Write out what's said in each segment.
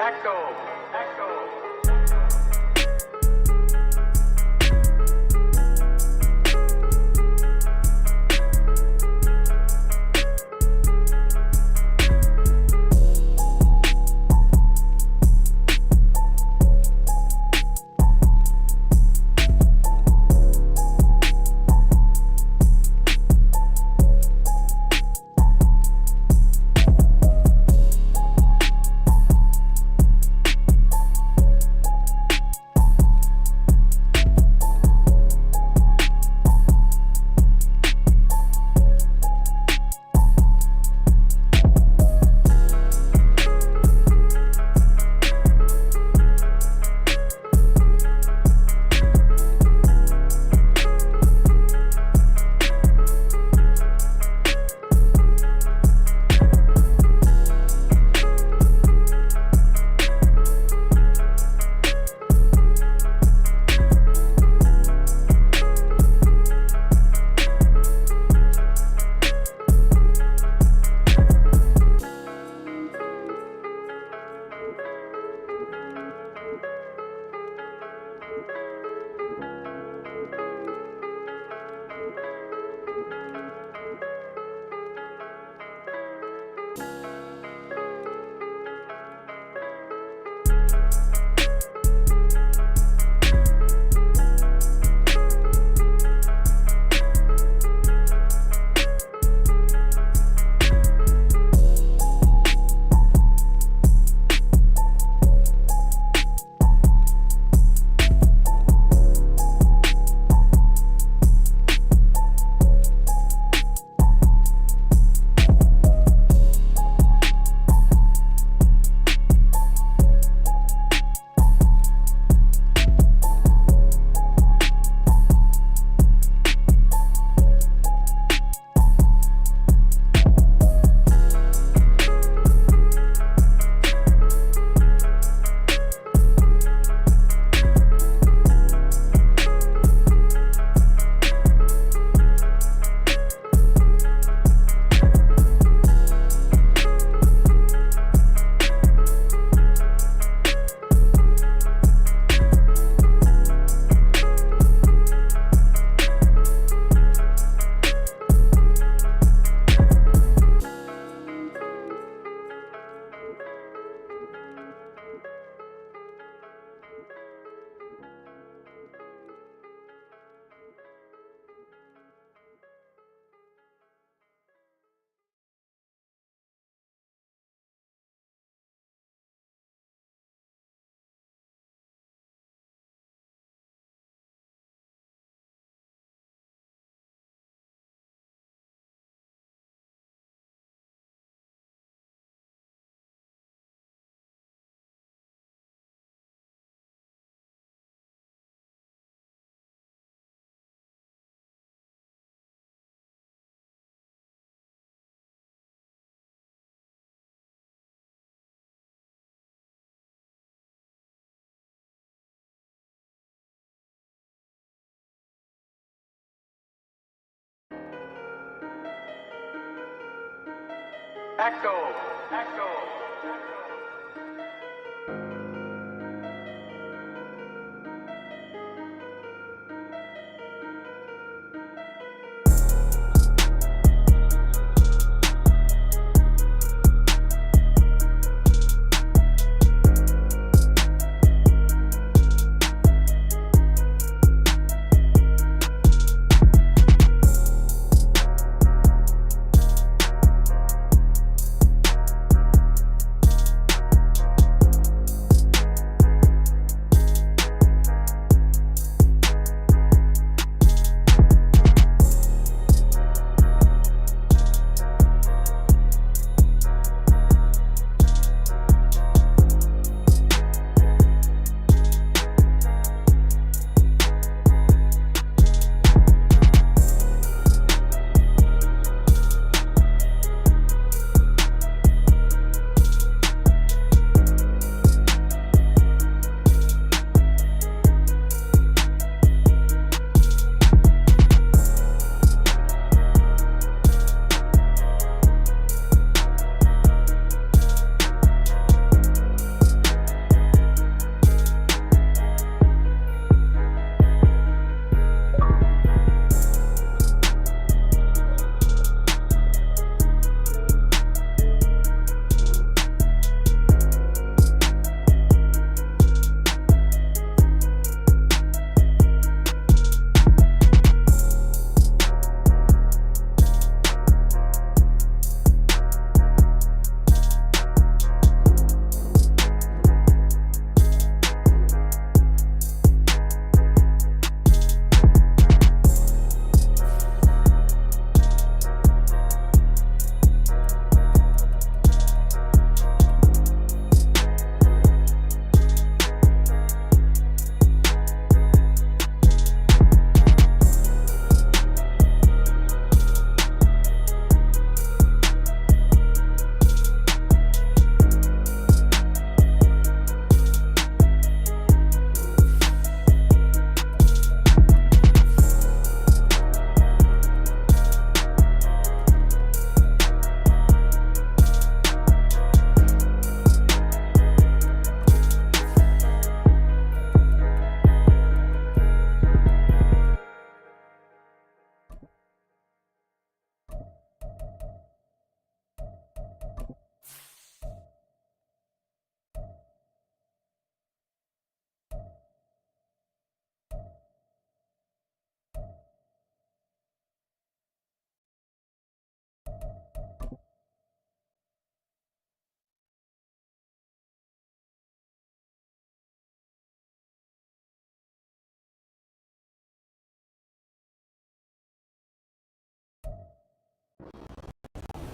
Echo, echo. Echo, echo.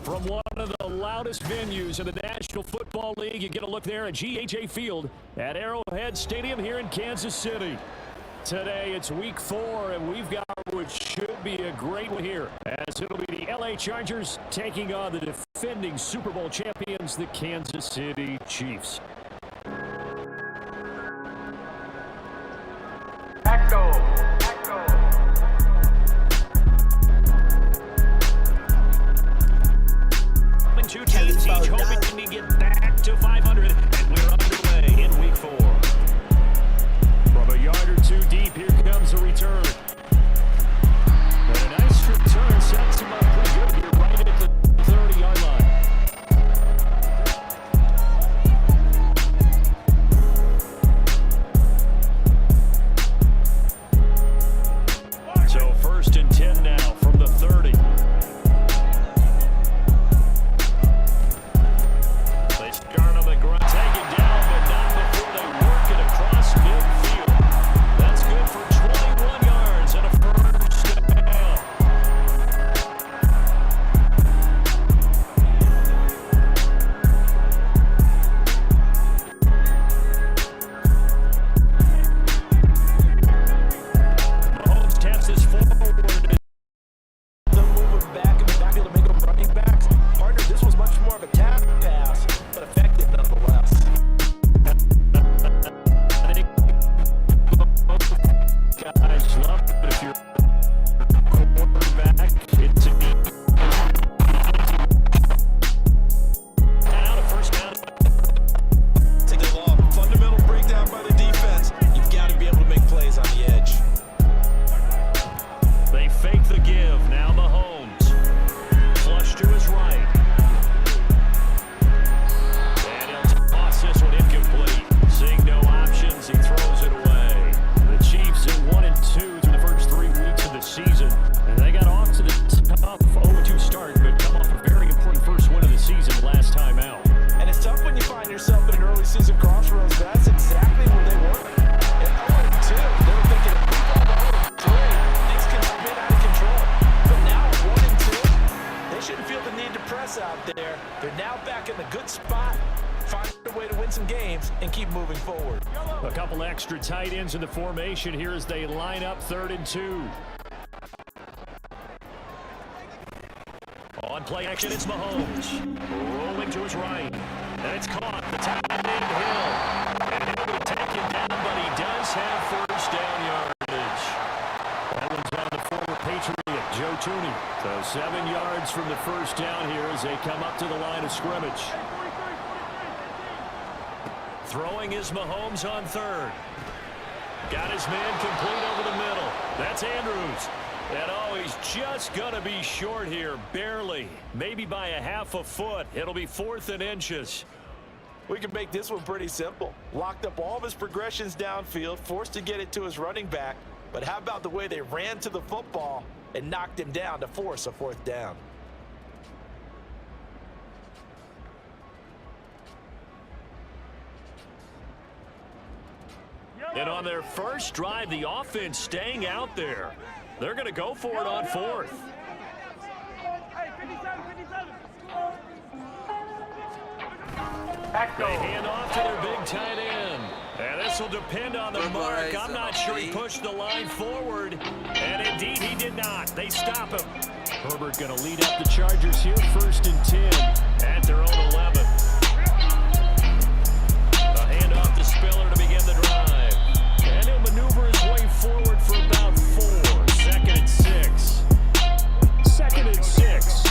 From one of the loudest venues in the National Football League, you get a look there at GHA Field at Arrowhead Stadium here in Kansas City. Today it's week 4, and we've got what should be a great one here, as it'll be the LA Chargers taking on the defending Super Bowl champions, the Kansas City Chiefs. Two teams each hoping to get back to 500, and we're underway in week 4. From a yard or two deep, here comes the return. And a nice return sets him up pretty good here, right at the 30-yard line. So 1st and 10 now from the 30. A couple extra tight ends in the formation here as they line up 3rd and 2. On play action, it's Mahomes. Rolling to his right. And it's caught. The tight end Hill. And Hill will take him down, but he does have 1st down yardage. That one's on the former Patriot, Joe Thuney. So 7 yards from the 1st down here as they come up to the line of scrimmage. Throwing is Mahomes on 3rd. Got his man complete over the middle. That's Andrews. And he's just going to be short here, barely. Maybe by a half a foot. It'll be 4th and inches. We can make this one pretty simple. Locked up all of his progressions downfield, forced to get it to his running back. But how about the way they ran to the football and knocked him down to force a 4th down? And on their first drive, the offense staying out there. They're going to go for it on 4th. They hand off to their big tight end. And this will depend on the mark. I'm not sure he pushed the line forward. And indeed, he did not. They stop him. Herbert going to lead up the Chargers here, 1st and 10 at their own 11. A handoff to Spiller to begin the drive. And he'll maneuver his way forward for about 4. 2nd and 6. 2nd and 6.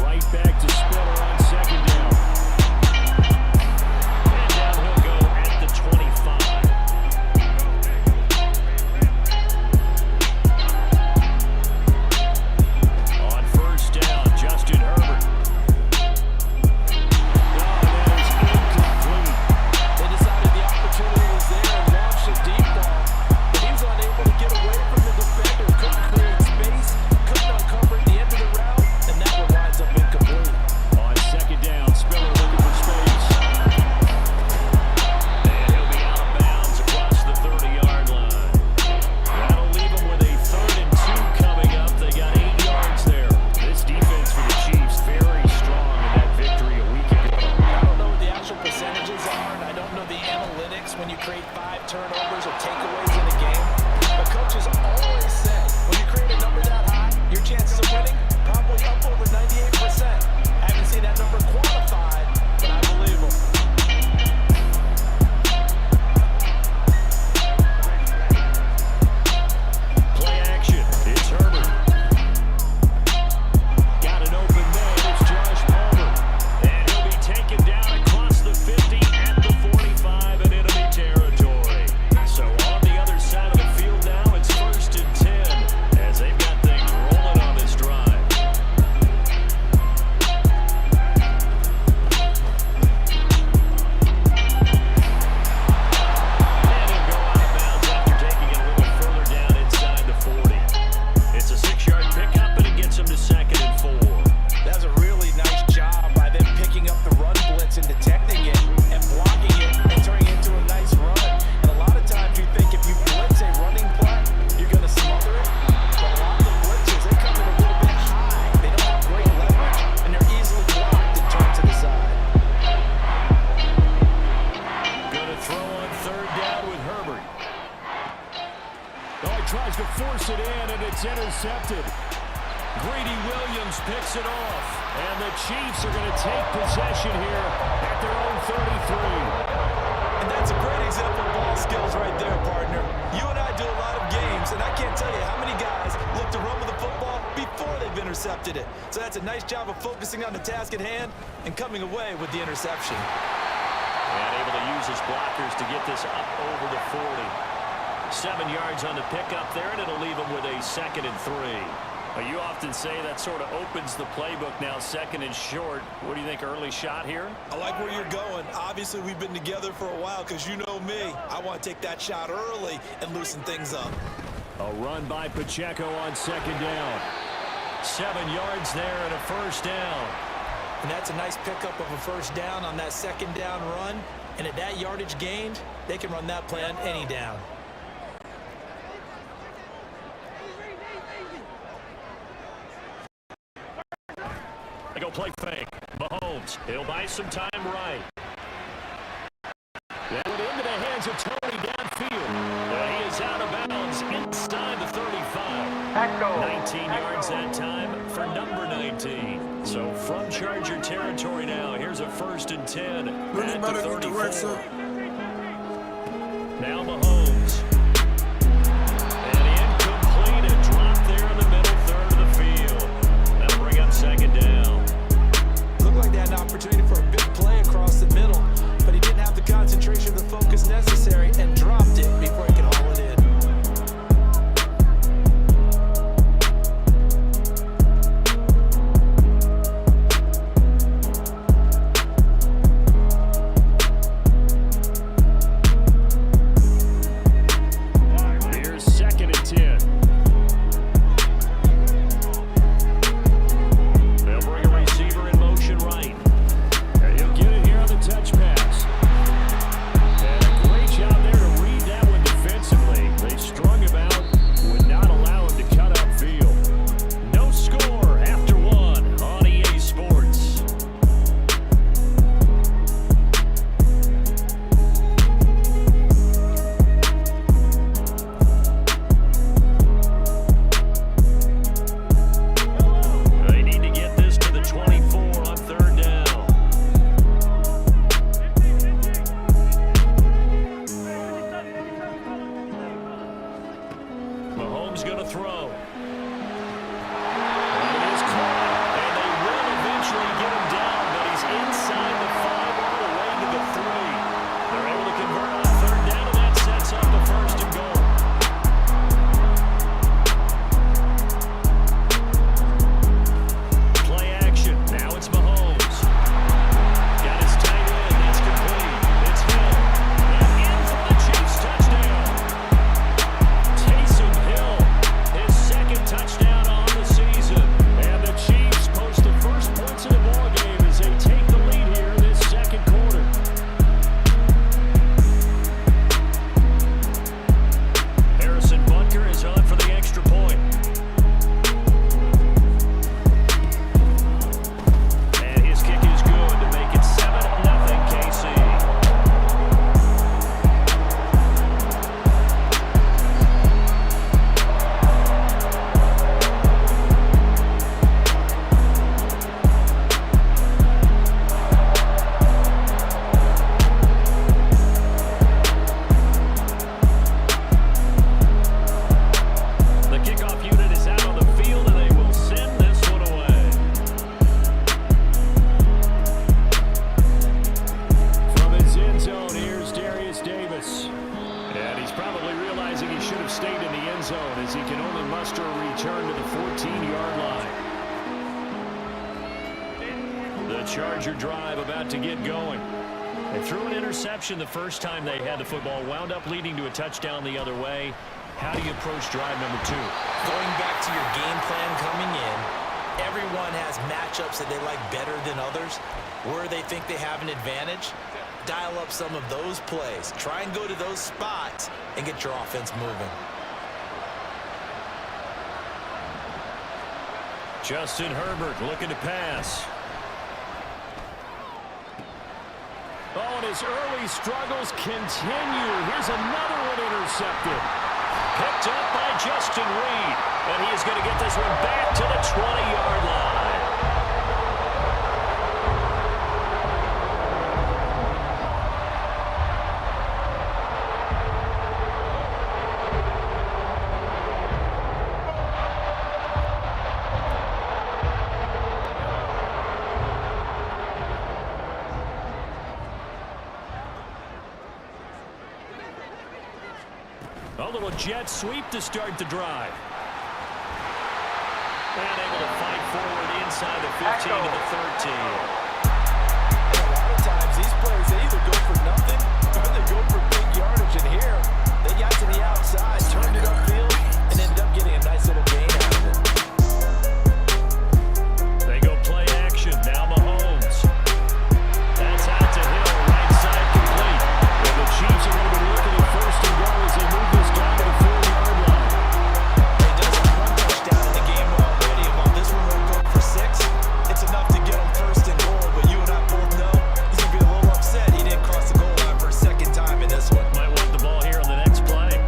Right back to Spiller on 2nd down. And down he'll go at the 25. to force it in, and it's intercepted. Greedy Williams picks it off, and the Chiefs are going to take possession here at their own 33. And that's a great example of ball skills right there, partner. You and I do a lot of games, and I can't tell you how many guys look to run with the football before they've intercepted it. So that's a nice job of focusing on the task at hand and coming away with the interception. And able to use his blockers to get this up over the 40. 7 yards on the pickup there, and it'll leave him with a 2nd and 3. You often say that sort of opens the playbook now, 2nd and short. What do you think, early shot here? I like where you're going. Obviously, we've been together for a while because you know me. I want to take that shot early and loosen things up. A run by Pacheco on 2nd down. 7 yards there and a 1st down. And that's a nice pickup of a 1st down on that 2nd down run. And at that yardage gained, they can run that play on any down. They go play fake. Mahomes, he'll buy some time right. That went into the hands of Tony downfield. He is out of bounds inside the 35. 19 yards that time for number 19. So from Charger territory now, here's a 1st and 10 at the 34. Now Mahomes. And incomplete, a drop there in the middle third of the field. That'll bring up 2nd down. Looked like they had an opportunity for a big play across the middle, but he didn't have the concentration or the focus necessary and dropped it before he could haul it in. Here's 2nd and 10. They'll bring a receiver in motion right. And he'll get it here on the touch pass. And a great job there to read that one defensively. They strung him out, would not allow him to cut upfield. No score after 1 on EA Sports. They need to get this to the 24 on 3rd down. Mahomes going to throw. And it is caught. And they will eventually get him down, but he's inside the 5 all the way to the 3. They're able to convert on 3rd down, and that sets up the 1st and goal. Play action. Now it's Mahomes. Got his tight end. That's complete. It's Hill. And in for the Chiefs touchdown. Taysom Hill, his 2nd touchdown on the season. And the Chiefs post the first points of the ball game as they take the lead here in this 2nd quarter. Harrison Butker is on for the extra point. And his kick is good to make it 7-0 KC. The kickoff unit is out on the field, and they will send this one away. From his end zone, here's Darius Davis. And he's probably realizing he should have stayed in the end zone as he can only muster a return to the 14-yard line. The Charger drive about to get going. They threw an interception the first time they had the football, wound up leading to a touchdown the other way. How do you approach drive number 2? Going back to your game plan coming in, everyone has matchups that they like better than others. Where they think they have an advantage, dial up some of those plays. Try and go to those spots and get your offense moving. Justin Herbert looking to pass. Oh, and his early struggles continue. Here's another one intercepted. Picked up by Justin Reed. And he is going to get this one back to the 20-yard line. A little jet sweep to start the drive. And able to fight forward inside the 15 to the 13. And a lot of times these players, they either go for nothing or they go for big yardage. And here, they got to the outside, turned it upfield, and ended up getting a nice little gain out of it. They go play action. Now Mahomes. That's out to Hill. Right side complete. And the Chiefs are going to be looking at first and goal as they move this down to the 4-yard line. He does have one touchdown in the game already. While this one won't go for 6, it's enough to get him first and goal. But you and I both know he's going to be a little upset he didn't cross the goal line for a second time in this one. Might want the ball here on the next play.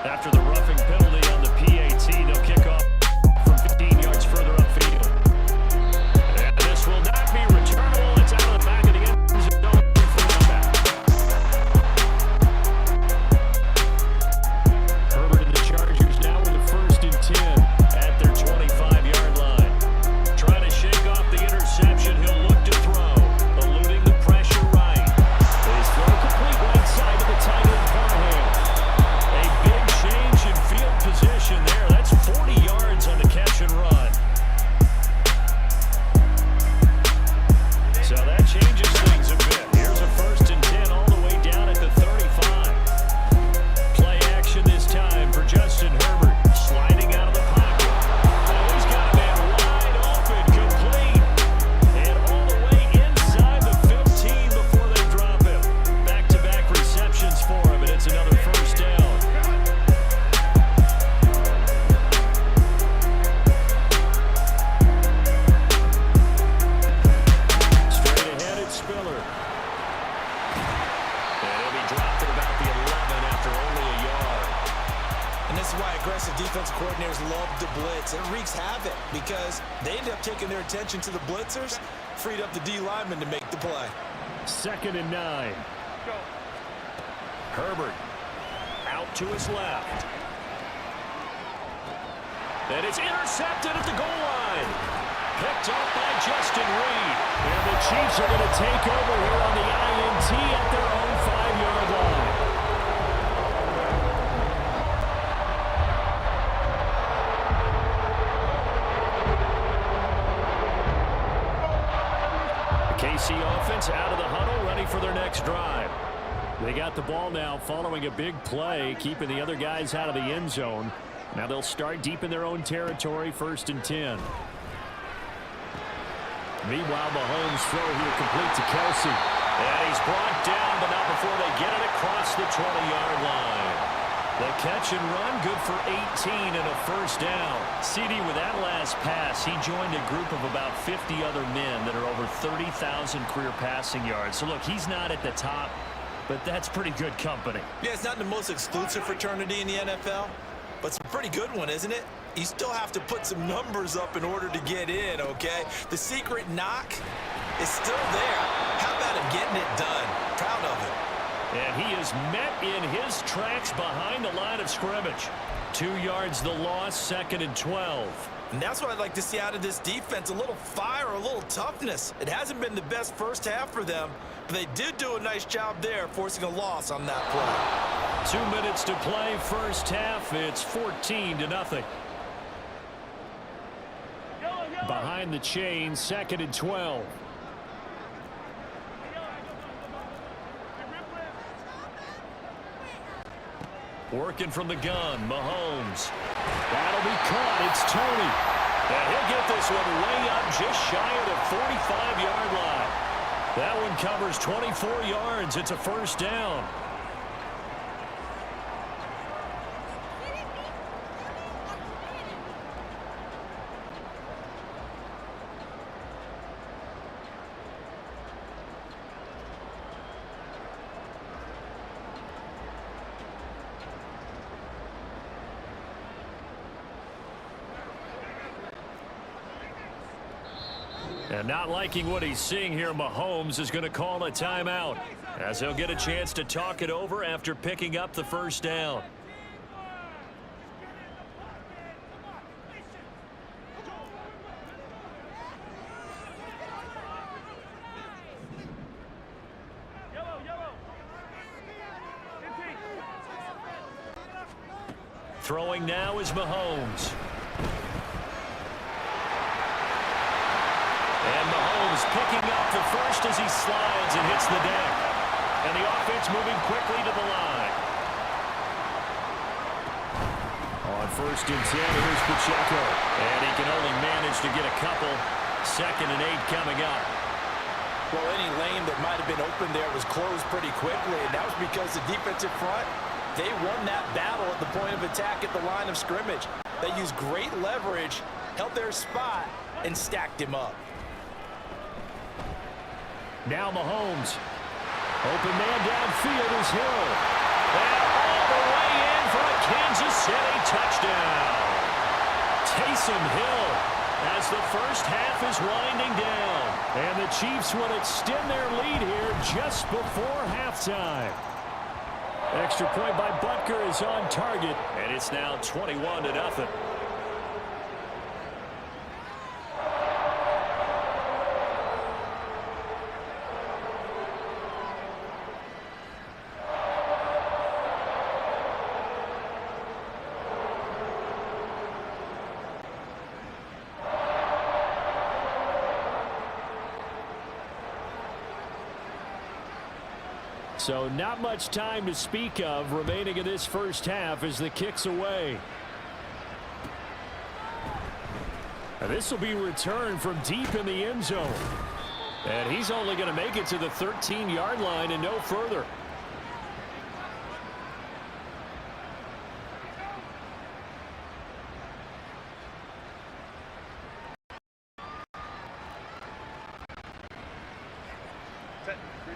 After the roughing penalty on the PAT, they'll kick off from 15 yards further upfield. And this will not be returnable. It's out of the back of the end zone for the back. Herbert and the Chargers now with the 1st and 10 at their 25-yard line. Trying to shake off the interception. He'll look to throw. Eluding the pressure right. His throw complete right side to the tight end Parham. A big change in field position there. That's 40 yards on the catch and run. So that changes things a bit. Here's a 1st and 10 all the way down at the 35. Play action this time for Justin Herbert. Sliding out of the pocket. Oh, he's got a man wide open, complete. And all the way inside the 15 before they drop him. Back-to-back receptions for him, and it's another 1st down. Straight ahead, it's Spiller. And he'll be dropped at about the 11 after only a yard. And this is why aggressive defensive coordinators love to blitz. It wreaks havoc because they end up taking their attention to the blitzers, freed up the D lineman to make the play. 2nd and 9. Herbert out to his left. And it's intercepted at the goal line. Picked up by Justin Reed. And the Chiefs are going to take over here on the INT at their own 5-yard line. The KC offense out of the huddle, ready for their next drive. They got the ball now following a big play, keeping the other guys out of the end zone. Now they'll start deep in their own territory, 1st and 10. Meanwhile, Mahomes' throw here complete to Kelsey. And he's brought down, but not before they get it across the 20-yard line. The catch and run, good for 18 and a 1st down. CD, with that last pass, he joined a group of about 50 other men that are over 30,000 career passing yards. So, look, he's not at the top, but that's pretty good company. Yeah, it's not the most exclusive fraternity in the NFL, but it's a pretty good one, isn't it? You still have to put some numbers up in order to get in, okay? The secret knock is still there. How about him getting it done? Proud of him. And he is met in his tracks behind the line of scrimmage. 2 yards the loss, 2nd and 12. And that's what I'd like to see out of this defense, a little fire, a little toughness. It hasn't been the best first half for them, but they did do a nice job there, forcing a loss on that play. 2 minutes to play, first half. It's 14-0. Behind the chain, 2nd and 12. Working from the gun, Mahomes. That'll be caught. It's Tony. And he'll get this one way up just shy of the 45-yard line. That one covers 24 yards. It's a first down. And not liking what he's seeing here, Mahomes is going to call a timeout as he'll get a chance to talk it over after picking up the first down. Throwing now is Mahomes. And Mahomes picking up the first as he slides and hits the deck. And the offense moving quickly to the line. On 1st and 10, here's Pacheco. And he can only manage to get a couple. 2nd and 8 coming up. Well, any lane that might have been open there was closed pretty quickly, and that was because the defensive front, they won that battle at the point of attack at the line of scrimmage. They used great leverage, held their spot, and stacked him up. Now Mahomes. Open man downfield is Hill. And all the way in for a Kansas City touchdown. Taysom Hill as the first half is winding down. And the Chiefs will extend their lead here just before halftime. Extra point by Butker is on target. And it's now 21-0. So not much time to speak of remaining in this first half as the kick's away. And this will be returned from deep in the end zone. And he's only going to make it to the 13-yard line and no further.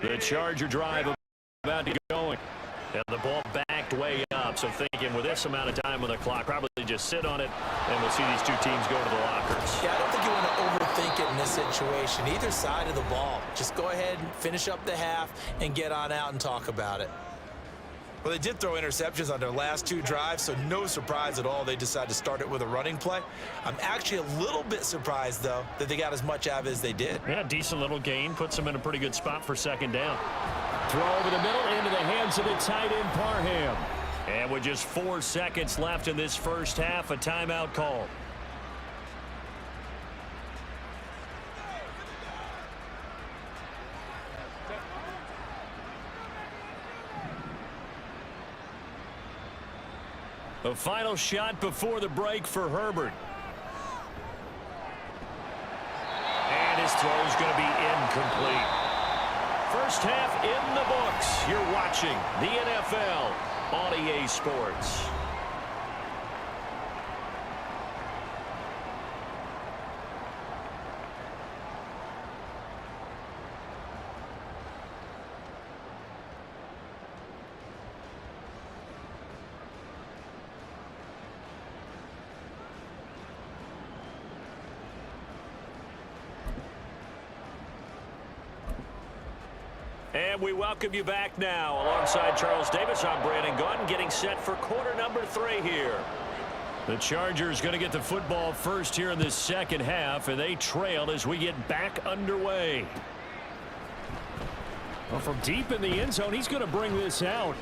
The Charger drive about to get going. And the ball backed way up. So thinking with this amount of time on the clock, probably just sit on it, and we'll see these two teams go to the lockers. Yeah, I don't think you want to overthink it in this situation. Either side of the ball. Just go ahead and finish up the half and get on out and talk about it. Well, they did throw interceptions on their last 2 drives, so no surprise at all they decided to start it with a running play. I'm actually a little bit surprised, though, that they got as much out of it as they did. Yeah, decent little gain. Puts them in a pretty good spot for 2nd down. Throw over the middle into the hands of the tight end, Parham. And with just 4 seconds left in this first half, a timeout call. The final shot before the break for Herbert. And his throw is going to be incomplete. First half in the books. You're watching the NFL on EA Sports. And we welcome you back now. Alongside Charles Davis, I'm Brandon Gaudin, getting set for quarter number 3 here. The Chargers going to get the football first here in this second half, and they trail as we get back underway. Well, from deep in the end zone, he's going to bring this out.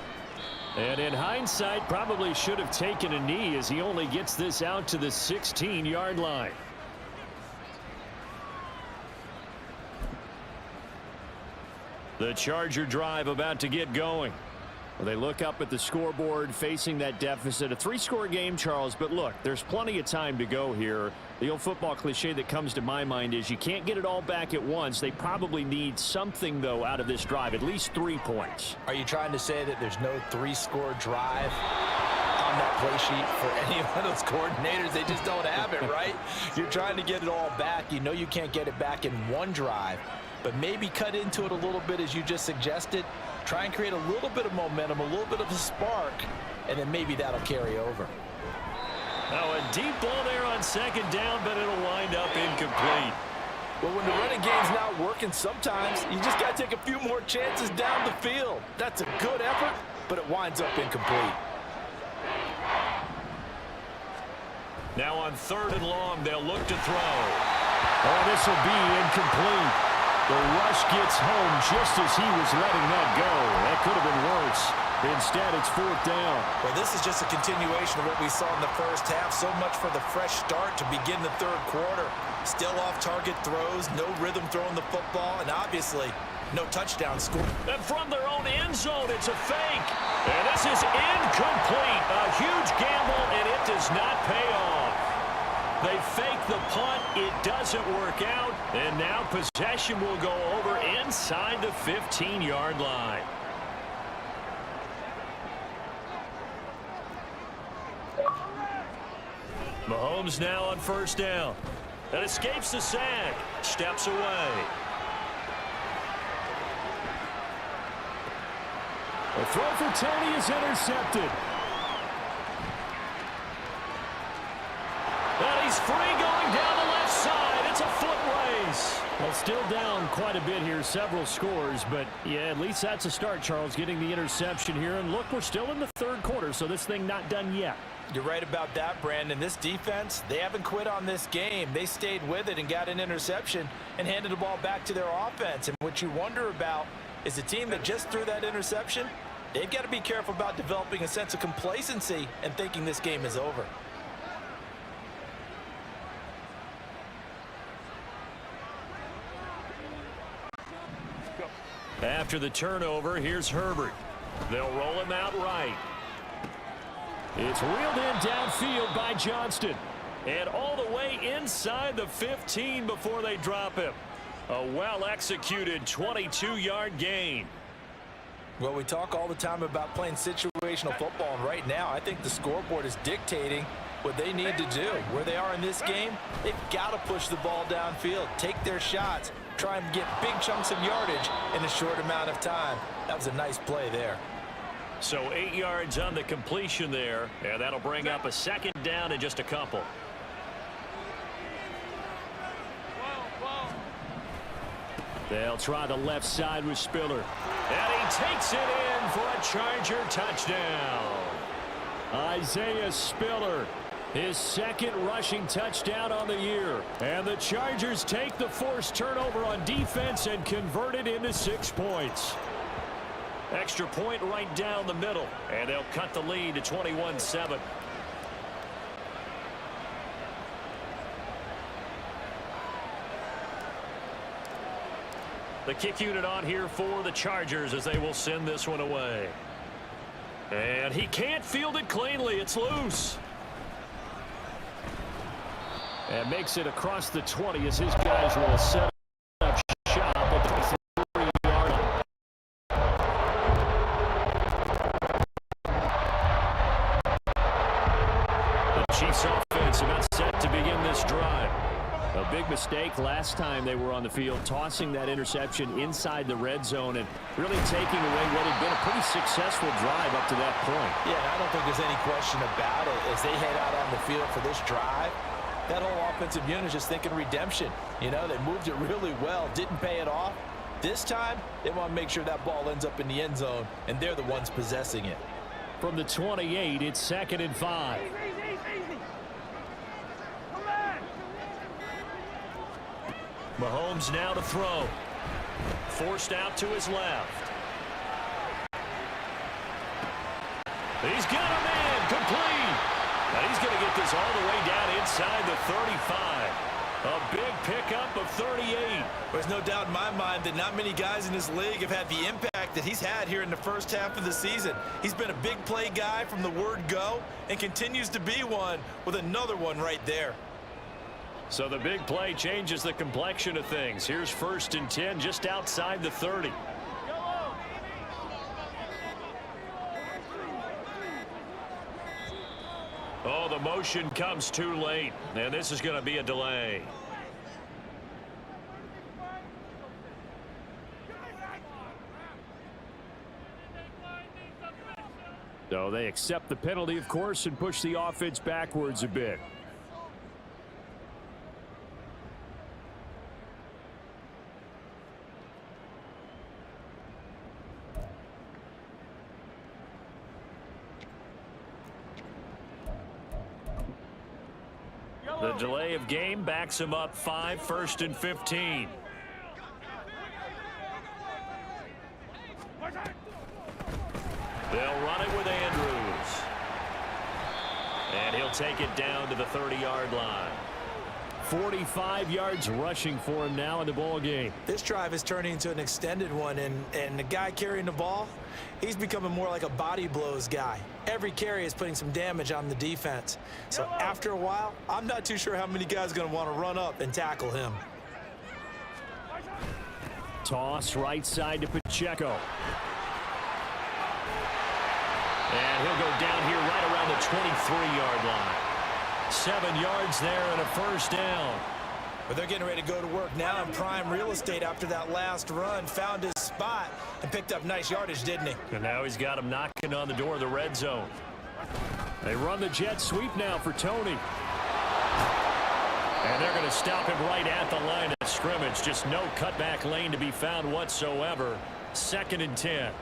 And in hindsight, probably should have taken a knee as he only gets this out to the 16-yard line. The Charger drive about to get going. Well, they look up at the scoreboard facing that deficit. A 3-score game, Charles, but look, there's plenty of time to go here. The old football cliche that comes to my mind is you can't get it all back at once. They probably need something, though, out of this drive, at least 3 points. Are you trying to say that there's no 3-score drive on that play sheet for any of those coordinators? They just don't have it, right? You're trying to get it all back. You know you can't get it back in one drive, but maybe cut into it a little bit as you just suggested. Try and create a little bit of momentum, a little bit of a spark, and then maybe that'll carry over. Oh, a deep ball there on second down, but it'll wind up incomplete. Well, when the running game's not working, sometimes you just got to take a few more chances down the field. That's a good effort, but it winds up incomplete. Now on 3rd and long, they'll look to throw. Oh, this will be incomplete. The rush gets home just as he was letting that go. That could have been worse. Instead, it's 4th down. Well, this is just a continuation of what we saw in the first half. So much for the fresh start to begin the 3rd quarter. Still off-target throws, no rhythm throwing the football, and obviously no touchdown score. And from their own end zone, it's a fake. And this is incomplete. A huge gamble, and it does not pay off. They fake the punt. It doesn't work out. And now possession will go over inside the 15-yard line. Mahomes now on 1st down. That escapes the sack. Steps away. The throw for Tony is intercepted. And he's free going down the left side. It's a foot race. Well, still down quite a bit here, several scores, but yeah, at least that's a start, Charles, getting the interception here. And look, we're still in the 3rd quarter, so this thing not done yet. You're right about that, Brandon. This defense, they haven't quit on this game. They stayed with it and got an interception and handed the ball back to their offense. And what you wonder about is a team that just threw that interception, they've got to be careful about developing a sense of complacency and thinking this game is over. After the turnover, here's Herbert. They'll roll him out right. It's reeled in downfield by Johnston. And all the way inside the 15 before they drop him. A well-executed 22-yard gain. Well, we talk all the time about playing situational football, and right now I think the scoreboard is dictating what they need to do. Where they are in this game, they've got to push the ball downfield, take their shots, try and get big chunks of yardage in a short amount of time. That was a nice play there. So 8 yards on the completion there, and that'll bring up a 2nd down and just a couple. They'll try the left side with Spiller. And he takes it in for a Charger touchdown. Isaiah Spiller, his 2nd rushing touchdown on the year. And the Chargers take the forced turnover on defense and convert it into 6 points. Extra point right down the middle. And they'll cut the lead to 21-7. The kick unit on here for the Chargers as they will send this one away. And he can't field it cleanly. It's loose. And makes it across the 20 as his guys will set up shop at the 3-yard line. The Chiefs offense about set to begin this drive. A big mistake last time they were on the field, tossing that interception inside the red zone and really taking away what had been a pretty successful drive up to that point. Yeah, I don't think there's any question about it. As they head out on the field for this drive, that whole offensive unit is just thinking redemption. You know, they moved it really well, didn't pay it off. This time, they want to make sure that ball ends up in the end zone, and they're the ones possessing it. From the 28, it's 2nd and 5. Mahomes now to throw. Forced out to his left. He's got a man complete. And he's going to get this all the way down inside the 35. A big pickup of 38. There's no doubt in my mind that not many guys in this league have had the impact that he's had here in the first half of the season. He's been a big play guy from the word go and continues to be one with another one right there. So the big play changes the complexion of things. Here's 1st and 10 just outside the 30. Oh, the motion comes too late, and this is going to be a delay. So they accept the penalty, of course, and push the offense backwards a bit. The delay of game backs him up 5, 1st and 15. They'll run it with Andrews. And he'll take it down to the 30-yard line. 45 yards rushing for him now in the ball game. This drive is turning into an extended one, and the guy carrying the ball, he's becoming more like a body blows guy. Every carry is putting some damage on the defense. So after a while, I'm not too sure how many guys are going to want to run up and tackle him. Toss right side to Pacheco. And he'll go down here right around the 23-yard line. 7 yards there and a 1st down. But they're getting ready to go to work now in prime real estate after that last run. Found his spot and picked up nice yardage, didn't he? And now he's got him knocking on the door of the red zone. They run the jet sweep now for Tony. And they're going to stop him right at the line of scrimmage. Just no cutback lane to be found whatsoever. 2nd and 10.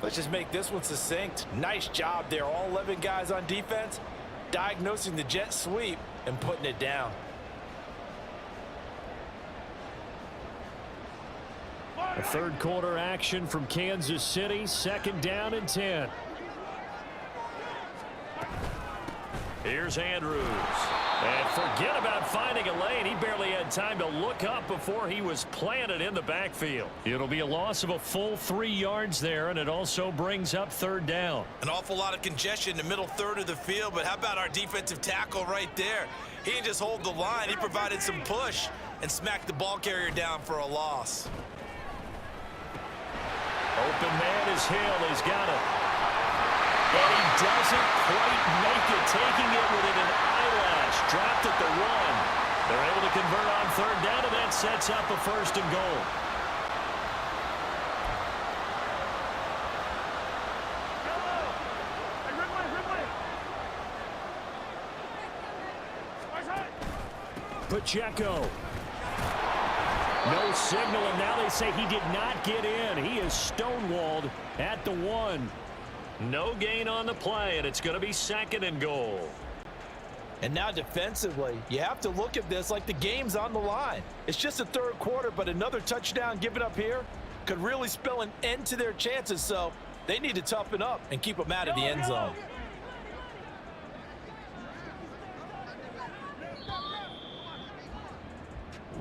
Let's just make this one succinct. Nice job there. All 11 guys on defense diagnosing the jet sweep and putting it down. A 3rd quarter action from Kansas City. 2nd down and 10. Here's Andrews. And forget about finding a lane. He barely had time to look up before he was planted in the backfield. It'll be a loss of a full 3 yards there, and it also brings up 3rd down. An awful lot of congestion in the middle third of the field, but how about our defensive tackle right there? He didn't just hold the line. He provided some push and smacked the ball carrier down for a loss. Open man is Hill. He's got it. And he doesn't quite make it, taking it within an eyelash. Dropped at the 1. They're able to convert on 3rd down, and that sets up a 1st and goal. Pacheco. No signal, and now they say he did not get in. He is stonewalled at the 1. No gain on the play, and it's going to be 2nd and goal. And now defensively, you have to look at this like the game's on the line. It's just the 3rd quarter, but another touchdown given up here could really spell an end to their chances, so they need to toughen up and keep them out of the end zone.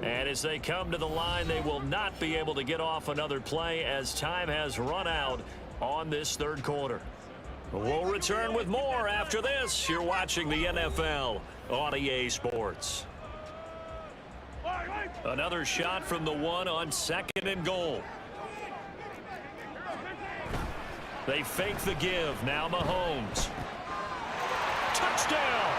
And as they come to the line, they will not be able to get off another play as time has run out on this 3rd quarter. We'll return with more after this. You're watching the NFL on EA Sports. Another shot from the 1 on 2nd and goal. They fake the give. Now Mahomes. Touchdown!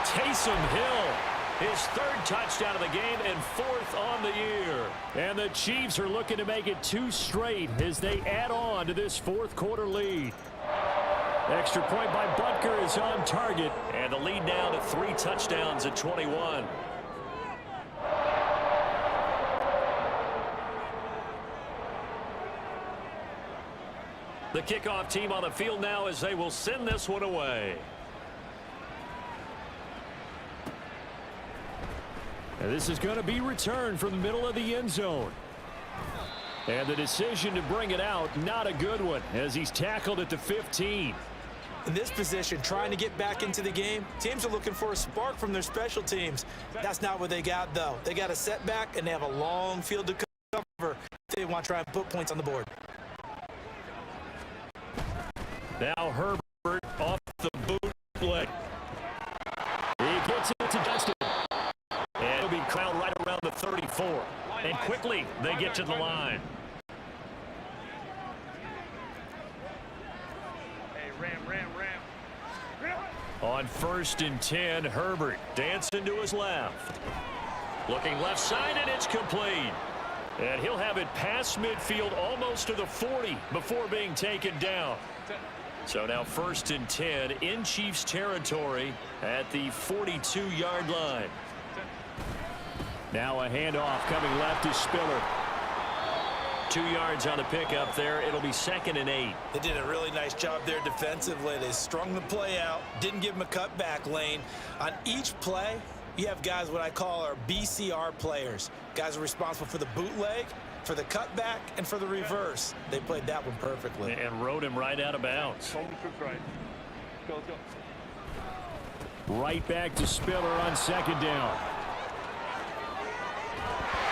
Taysom Hill. His 3rd touchdown of the game and 4th on the year. And the Chiefs are looking to make it 2 straight as they add on to this 4th quarter lead. Extra point by Butker is on target. And the lead now to 3 touchdowns at 21. The kickoff team on the field now as they will send this one away. And this is going to be returned from the middle of the end zone. And the decision to bring it out, not a good one, as he's tackled at the 15. In this position, trying to get back into the game, teams are looking for a spark from their special teams. That's not what they got, though. They got a setback, and they have a long field to cover. They want to try and put points on the board. Now Herbert off the bootleg. He gets it to Justin. And it'll be crowned right around the 34. And quickly, they get to the line. On 1st and 10, Herbert dancing to his left. Looking left side, and it's complete. And he'll have it past midfield almost to the 40 before being taken down. So now 1st and 10 in Chiefs territory at the 42-yard line. Now a handoff coming left to Spiller. 2 yards on the pickup there. It'll be 2nd and 8. They did a really nice job there defensively. They strung the play out, didn't give him a cutback lane. On each play, you have guys what I call our BCR players. Guys are responsible for the bootleg, for the cutback, and for the reverse. They played that one perfectly. And rode him right out of bounds. Right back to Spiller on 2nd down.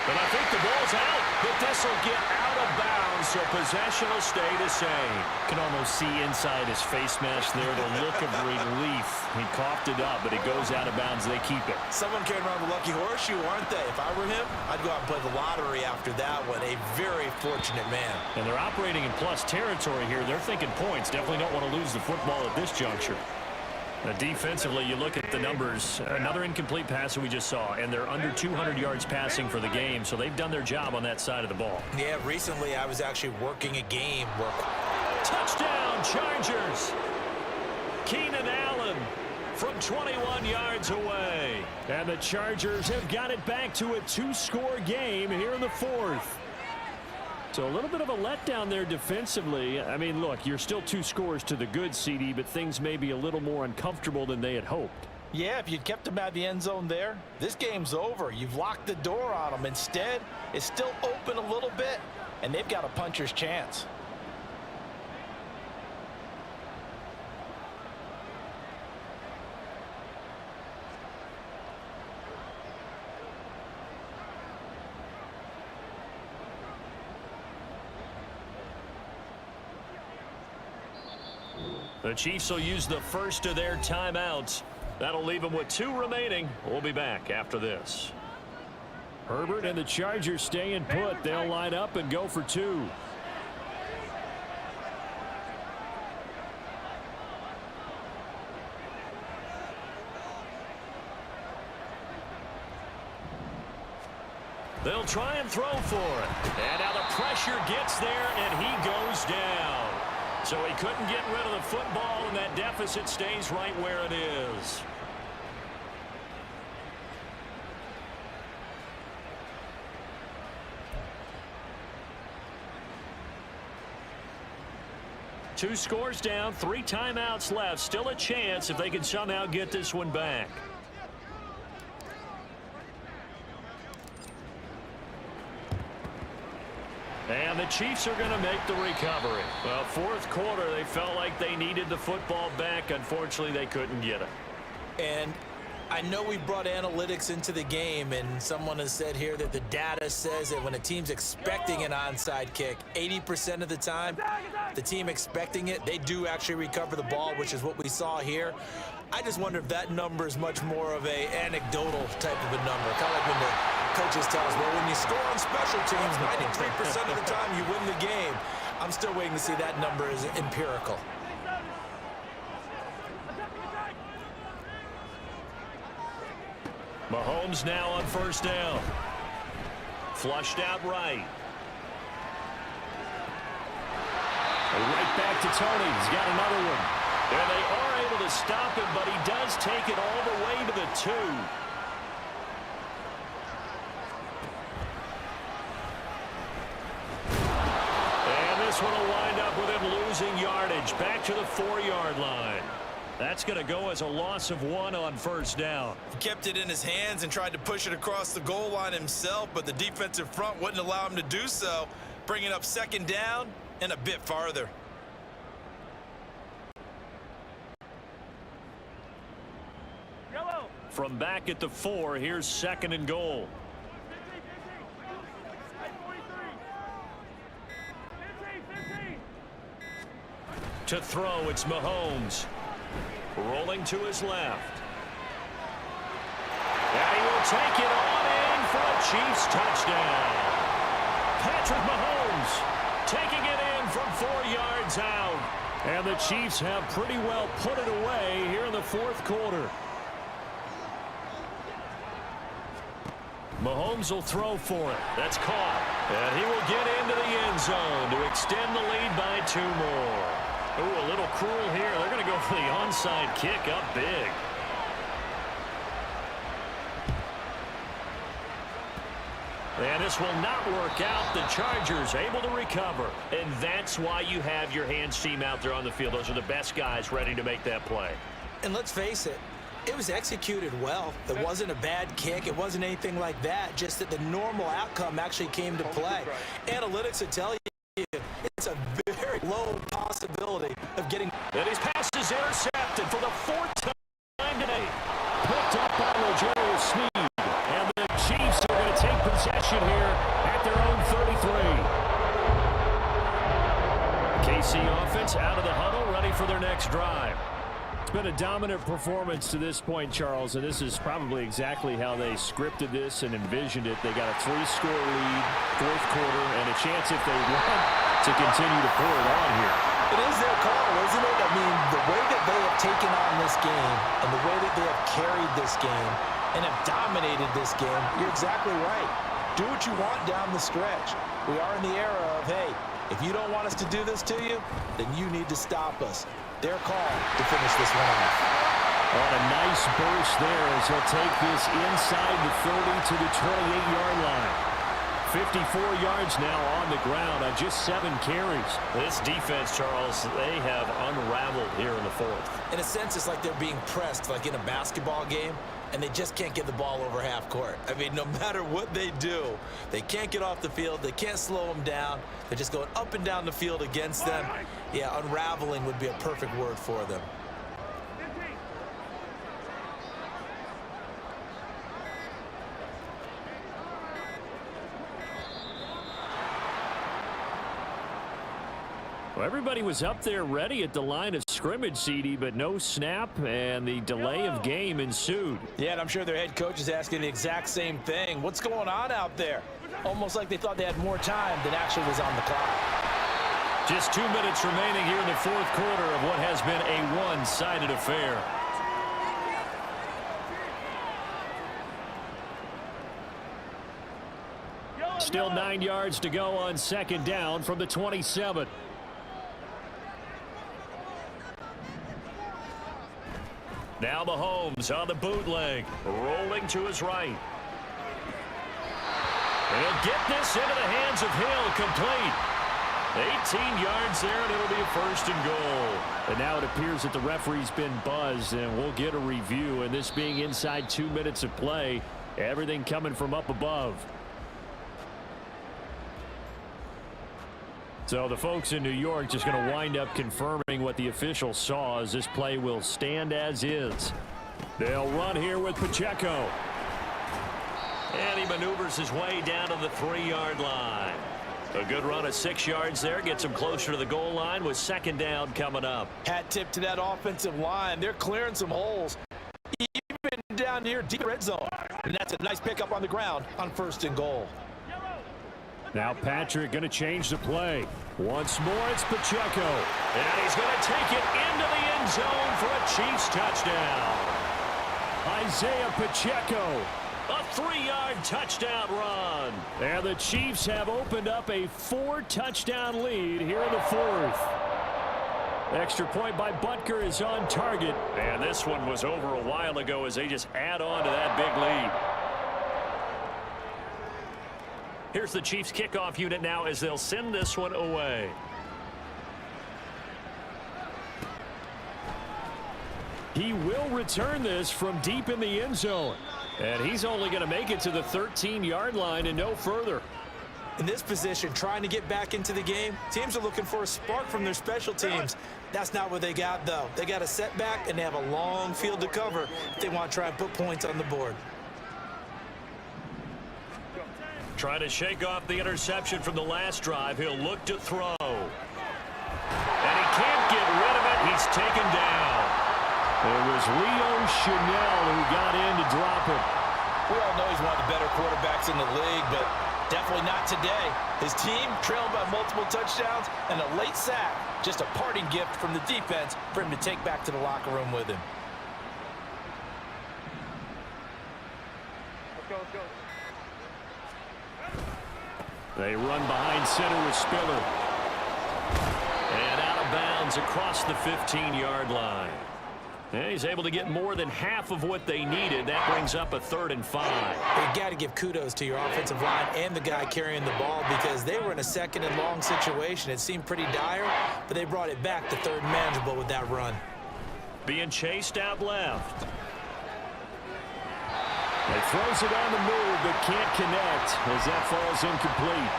And I think the ball's out, but this will get out of bounds, so possession will stay the same. Can almost see inside his face mask there the look of relief. He coughed it up, but it goes out of bounds. They keep it. Someone carrying around the lucky horseshoe, aren't they? If I were him, I'd go out and play the lottery after that one. A very fortunate man. And they're operating in plus territory here. They're thinking points. Definitely don't want to lose the football at this juncture. Defensively, you look at the numbers. Another incomplete pass that we just saw, and they're under 200 yards passing for the game, so they've done their job on that side of the ball. Yeah, recently I was actually working a game where... Touchdown, Chargers! Keenan Allen from 21 yards away. And the Chargers have got it back to a 2-score game here in the 4th. So a little bit of a letdown there defensively. I mean, look, you're still 2 scores to the good, CD, but things may be a little more uncomfortable than they had hoped. Yeah, if you'd kept them at the end zone there, this game's over. You've locked the door on them. Instead, it's still open a little bit, and they've got a puncher's chance. The Chiefs will use the first of their timeouts. That'll leave them with 2 remaining. We'll be back after this. Herbert and the Chargers staying put. They'll line up and go for 2. They'll try and throw for it. And now the pressure gets there, and he goes down. So he couldn't get rid of the football, and that deficit stays right where it is. Two scores down, 3 timeouts left. Still a chance if they can somehow get this one back. And the Chiefs are going to make the recovery. Well, 4th quarter, they felt like they needed the football back. Unfortunately, they couldn't get it. And I know we brought analytics into the game, and someone has said here that the data says that when a team's expecting an onside kick, 80% of the time, the team expecting it, they do actually recover the ball, which is what we saw here. I just wonder if that number is much more of a anecdotal type of a number. Kind of like when the coaches tell us, well, when you score on special teams, 93% of the time you win the game. I'm still waiting to see that number is empirical. Mahomes now on 1st down. Flushed out right. Right back to Tony. He's got another one. And they are able to stop him, but he does take it all the way to the 2. And this one will wind up with him losing yardage. Back to the 4-yard line. That's going to go as a loss of 1 on first down. He kept it in his hands and tried to push it across the goal line himself, but the defensive front wouldn't allow him to do so, bringing up second down and a bit farther. From back at the 4, here's second and goal. To throw, it's Mahomes. Rolling to his left. And he will take it on in for a Chiefs touchdown. Patrick Mahomes taking it in from 4 yards out. And the Chiefs have pretty well put it away here in the fourth quarter. Mahomes will throw for it. That's caught. And he will get into the end zone to extend the lead by 2 more. Ooh, a little cruel here. They're going to go for the onside kick up big. And this will not work out. The Chargers able to recover. And that's why you have your hands team out there on the field. Those are the best guys ready to make that play. And let's face it, it was executed well. It wasn't a bad kick. It wasn't anything like that. Just that the normal outcome actually came to play. Analytics will tell you it's a very low possibility of getting. And his pass is intercepted for the 4th time today. Picked up by L'Jarius Sneed. And the Chiefs are going to take possession here at their own 33. KC offense out of the huddle, ready for their next drive. It's been a dominant performance to this point, Charles, and this is probably exactly how they scripted this and envisioned it. They got a 3-score lead, fourth quarter, and a chance if they want to continue to pour it on here. It is their call, isn't it? I mean, the way that they have taken on this game and the way that they have carried this game and have dominated this game, you're exactly right. Do what you want down the stretch. We are in the era of, hey, if you don't want us to do this to you, then you need to stop us. Their call to finish this one off. On a nice burst there as he'll take this inside the 30 to the 28-yard line. 54 yards now on the ground on just 7 carries. This defense, Charles, they have unraveled here in the 4th. In a sense, it's like they're being pressed like in a basketball game, and they just can't get the ball over half court. I mean, no matter what they do, they can't get off the field. They can't slow them down. They're just going up and down the field against them. Yeah, unraveling would be a perfect word for them. Well, everybody was up there ready at the line of scrimmage, CD, but no snap, and the delay of game ensued. Yeah, and I'm sure their head coach is asking the exact same thing. What's going on out there? Almost like they thought they had more time than actually was on the clock. Just 2 minutes remaining here in the 4th quarter of what has been a one-sided affair. Still 9 yards to go on second down from the 27. Now Mahomes on the bootleg, rolling to his right. And he'll get this into the hands of Hill, complete. 18 yards there, and it'll be a 1st and goal. And now it appears that the referee's been buzzed, and we'll get a review. And this being inside 2 minutes of play, everything coming from up above. So the folks in New York just going to wind up confirming what the official saw, as this play will stand as is. They'll run here with Pacheco. And he maneuvers his way down to the 3-yard line. A good run of 6 yards there gets him closer to the goal line with second down coming up. Hat tip to that offensive line. They're clearing some holes, even down here deep red zone. And that's a nice pickup on the ground on 1st and goal. Now Patrick going to change the play. Once more, it's Pacheco. And he's going to take it into the end zone for a Chiefs touchdown. Isaiah Pacheco. A 3-yard touchdown run. And the Chiefs have opened up a 4-touchdown lead here in the 4th. Extra point by Butker is on target. And this one was over a while ago as they just add on to that big lead. Here's the Chiefs kickoff unit now as they'll send this one away. He will return this from deep in the end zone. And he's only going to make it to the 13-yard line and no further. In this position, trying to get back into the game, teams are looking for a spark from their special teams. That's not what they got, though. They got a setback, and they have a long field to cover if they want to try and put points on the board. Trying to shake off the interception from the last drive. He'll look to throw. And he can't get rid of it. He's taken down. It was Leo Chanel who got in to drop it. We all know he's one of the better quarterbacks in the league, but definitely not today. His team trailed by multiple touchdowns and a late sack. Just a parting gift from the defense for him to take back to the locker room with him. Let's go, let's go. They run behind center with Spiller. And out of bounds across the 15-yard line. And he's able to get more than half of what they needed. That brings up a 3rd and 5. You got to give kudos to your offensive line and the guy carrying the ball because they were in a 2nd and long situation. It seemed pretty dire, but they brought it back to 3rd and manageable with that run. Being chased out left. He throws it on the move, but can't connect as that falls incomplete.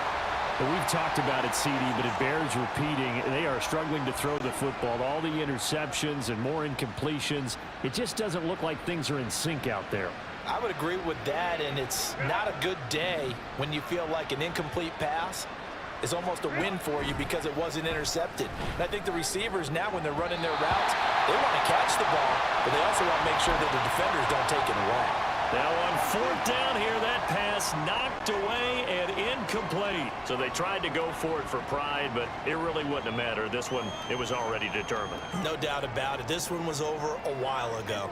And we've talked about it, CD, but it bears repeating. They are struggling to throw the football. All the interceptions and more incompletions. It just doesn't look like things are in sync out there. I would agree with that, and it's not a good day when you feel like an incomplete pass is almost a win for you because it wasn't intercepted. And I think the receivers now, when they're running their routes, they want to catch the ball, but they also want to make sure that the defenders don't take it away. Now on 4th down here, that pass knocked away and incomplete. So they tried to go for it for pride, but it really wouldn't have mattered. This one, it was already determined. No doubt about it. This one was over a while ago.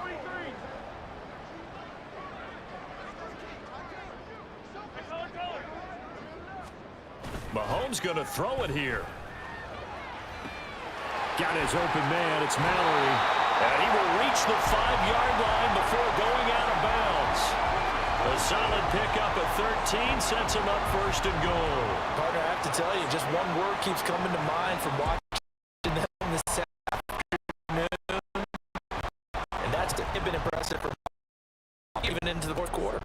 Mahomes going to throw it here. Got his open man. It's Mallory. And he will reach the 5-yard line before going out of bounds. A solid pickup of 13 sets him up 1st and goal. Partner, I have to tell you, just one word keeps coming to mind from watching them this afternoon, and that's they've been impressive for even into the 4th quarter.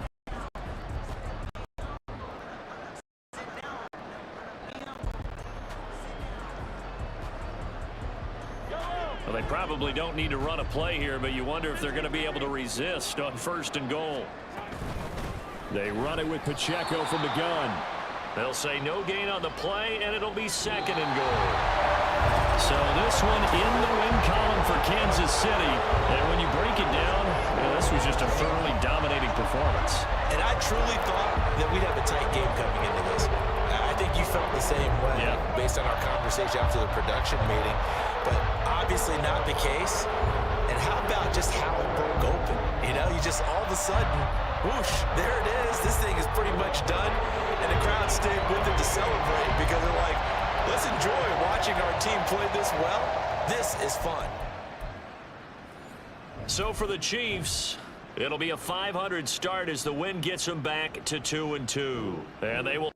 Well, they probably don't need to run a play here, but you wonder if they're going to be able to resist on 1st and goal. They run it with Pacheco from the gun. They'll say no gain on the play, and it'll be 2nd and goal. So this one in the win column for Kansas City. And when you break it down, this was just a thoroughly dominating performance. And I truly thought that we'd have a tight game coming into this. I think you felt the same way based on our conversation after the production meeting. But obviously not the case. And how about just how it broke open? You know, you just all of a sudden, whoosh, there it is. This thing is pretty much done. And the crowd stayed with it to celebrate because they're like, let's enjoy watching our team play this well. This is fun. So for the Chiefs, it'll be a 500 start as the win gets them back to 2-2. And they will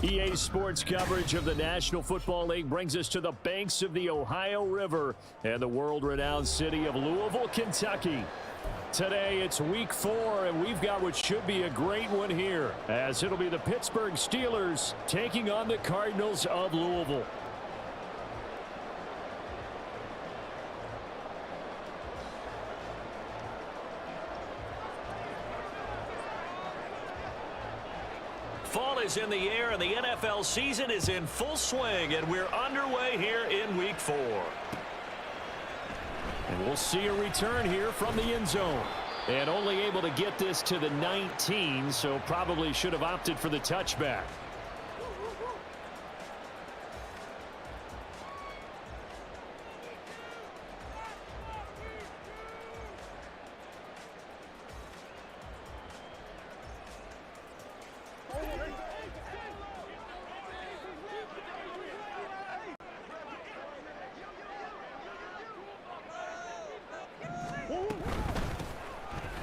EA Sports coverage of the National Football League brings us to the banks of the Ohio River and the world-renowned city of Louisville, Kentucky. Today, it's week 4, and we've got what should be a great one here, as it'll be the Pittsburgh Steelers taking on the Cardinals of Louisville. Fall is in the air, and the NFL season is in full swing, and we're underway here in week 4. And we'll see a return here from the end zone. And only able to get this to the 19, so probably should have opted for the touchback.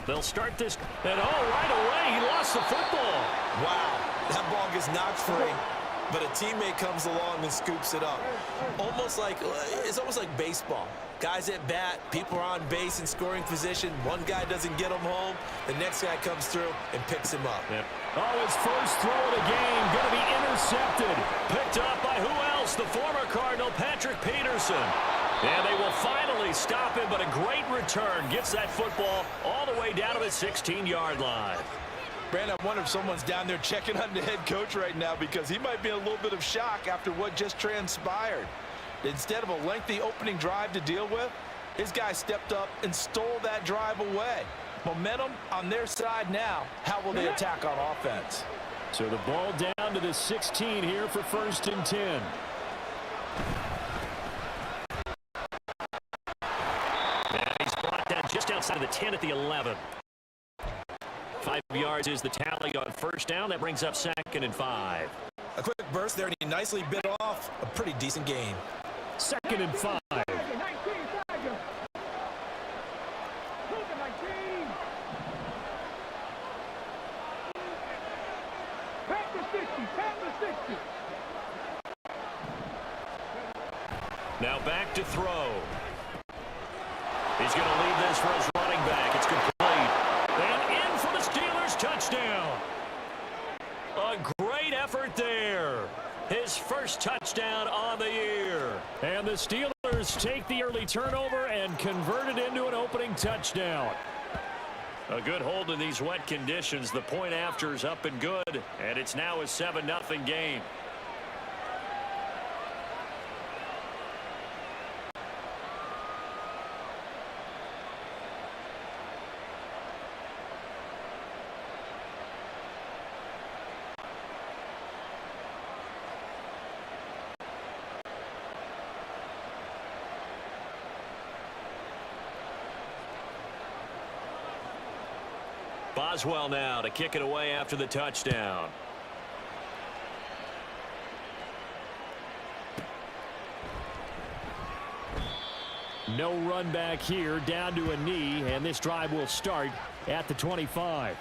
They'll start this, and right away, he lost the football. Wow, that ball gets knocked free, but a teammate comes along and scoops it up. It's almost like baseball. Guys at bat, people are on base in scoring position. One guy doesn't get him home, the next guy comes through and picks him up. Yep. Oh, his first throw of the game, going to be intercepted. Picked up by who else? The former Cardinal, Patrick Peterson. And they will finally stop him, but a great return gets that football all the way down to the 16-yard line. Brandon, I wonder if someone's down there checking on the head coach right now, because he might be in a little bit of shock after what just transpired. Instead of a lengthy opening drive to deal with, his guy stepped up and stole that drive away. Momentum on their side now. How will they attack on offense? So the ball down to the 16 here for 1st and 10. And he's brought down just outside of the 10 at the 11. 5 yards is the tally on first down. That brings up 2nd and 5. A quick burst there, and he nicely bit off a pretty decent gain. 2nd and 5. Now back to throw. He's going to leave this for his running back. It's complete. And in for the Steelers, touchdown. A great effort there. His first touchdown on the year. And the Steelers take the early turnover and convert it into an opening touchdown. A good hold in these wet conditions. The point after is up and good, and it's now a 7-0 game. Boswell now to kick it away after the touchdown. No run back here, down to a knee, and this drive will start at the 25.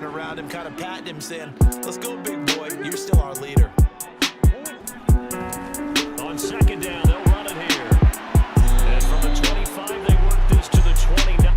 management around him, kind of patting him, saying, let's go, big boy. You're still our leader. On second down, they'll run it here. And from the 25, they work this to the 29.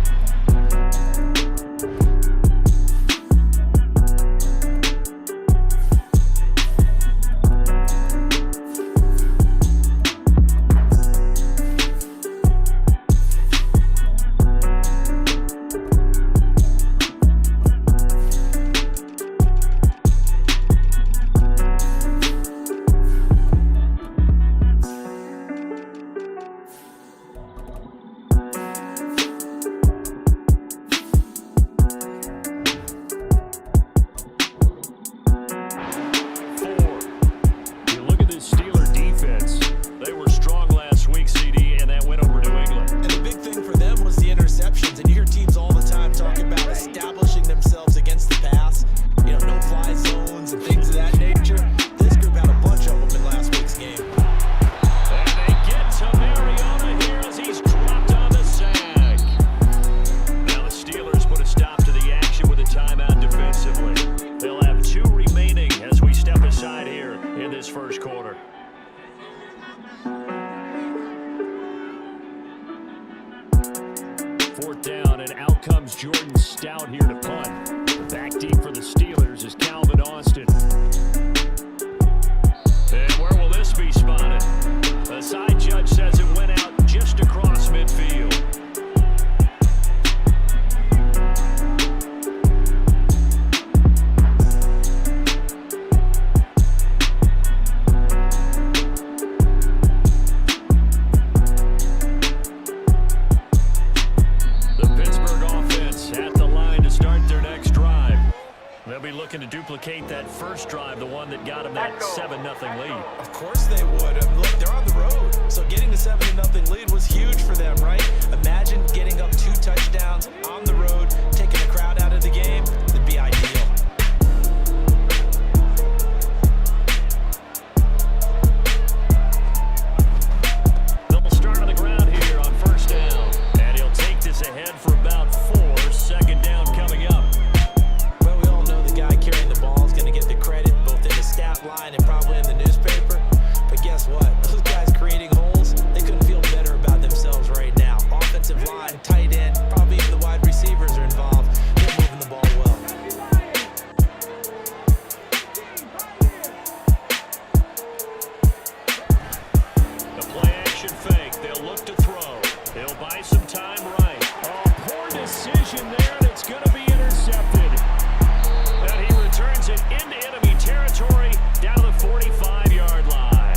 Fourth down, and out comes Jordan Stout here to punt. Back deep for the Steelers is Calvin Austin. And where will this be spotted? The side judge says it went out just across midfield. Looking to duplicate that first drive, the one that got him that 7-0 lead. Of course they would. Look, they're on the road. So getting the 7-0 lead was huge for them, right? Imagine getting up 2 touchdowns on the road, taking the crowd out of the game. It'd be ideal. They'll start on the ground here on first down. And he'll take this ahead for about 4. Second down coming up. Carrying the ball is going to get the credit both in the stat line and probably in the newspaper. But guess what? Those guys creating holes, they couldn't feel better about themselves right now. Offensive line, tight end, probably even the wide receivers are involved. They're moving the ball well. The play action fake. They'll look to throw. They'll buy some time right. Oh, poor decision there, and it's going to be intercepted. Turns it into enemy territory down to the 45-yard line.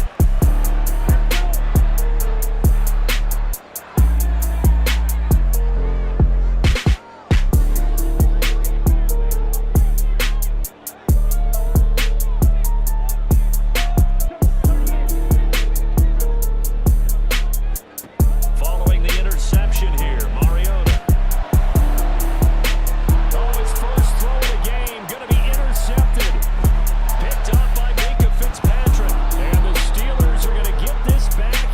Following the interception here, Mariota. Oh, his first throw of the game, going to be intercepted. Picked up by Minkah Fitzpatrick. And the Steelers are going to get this back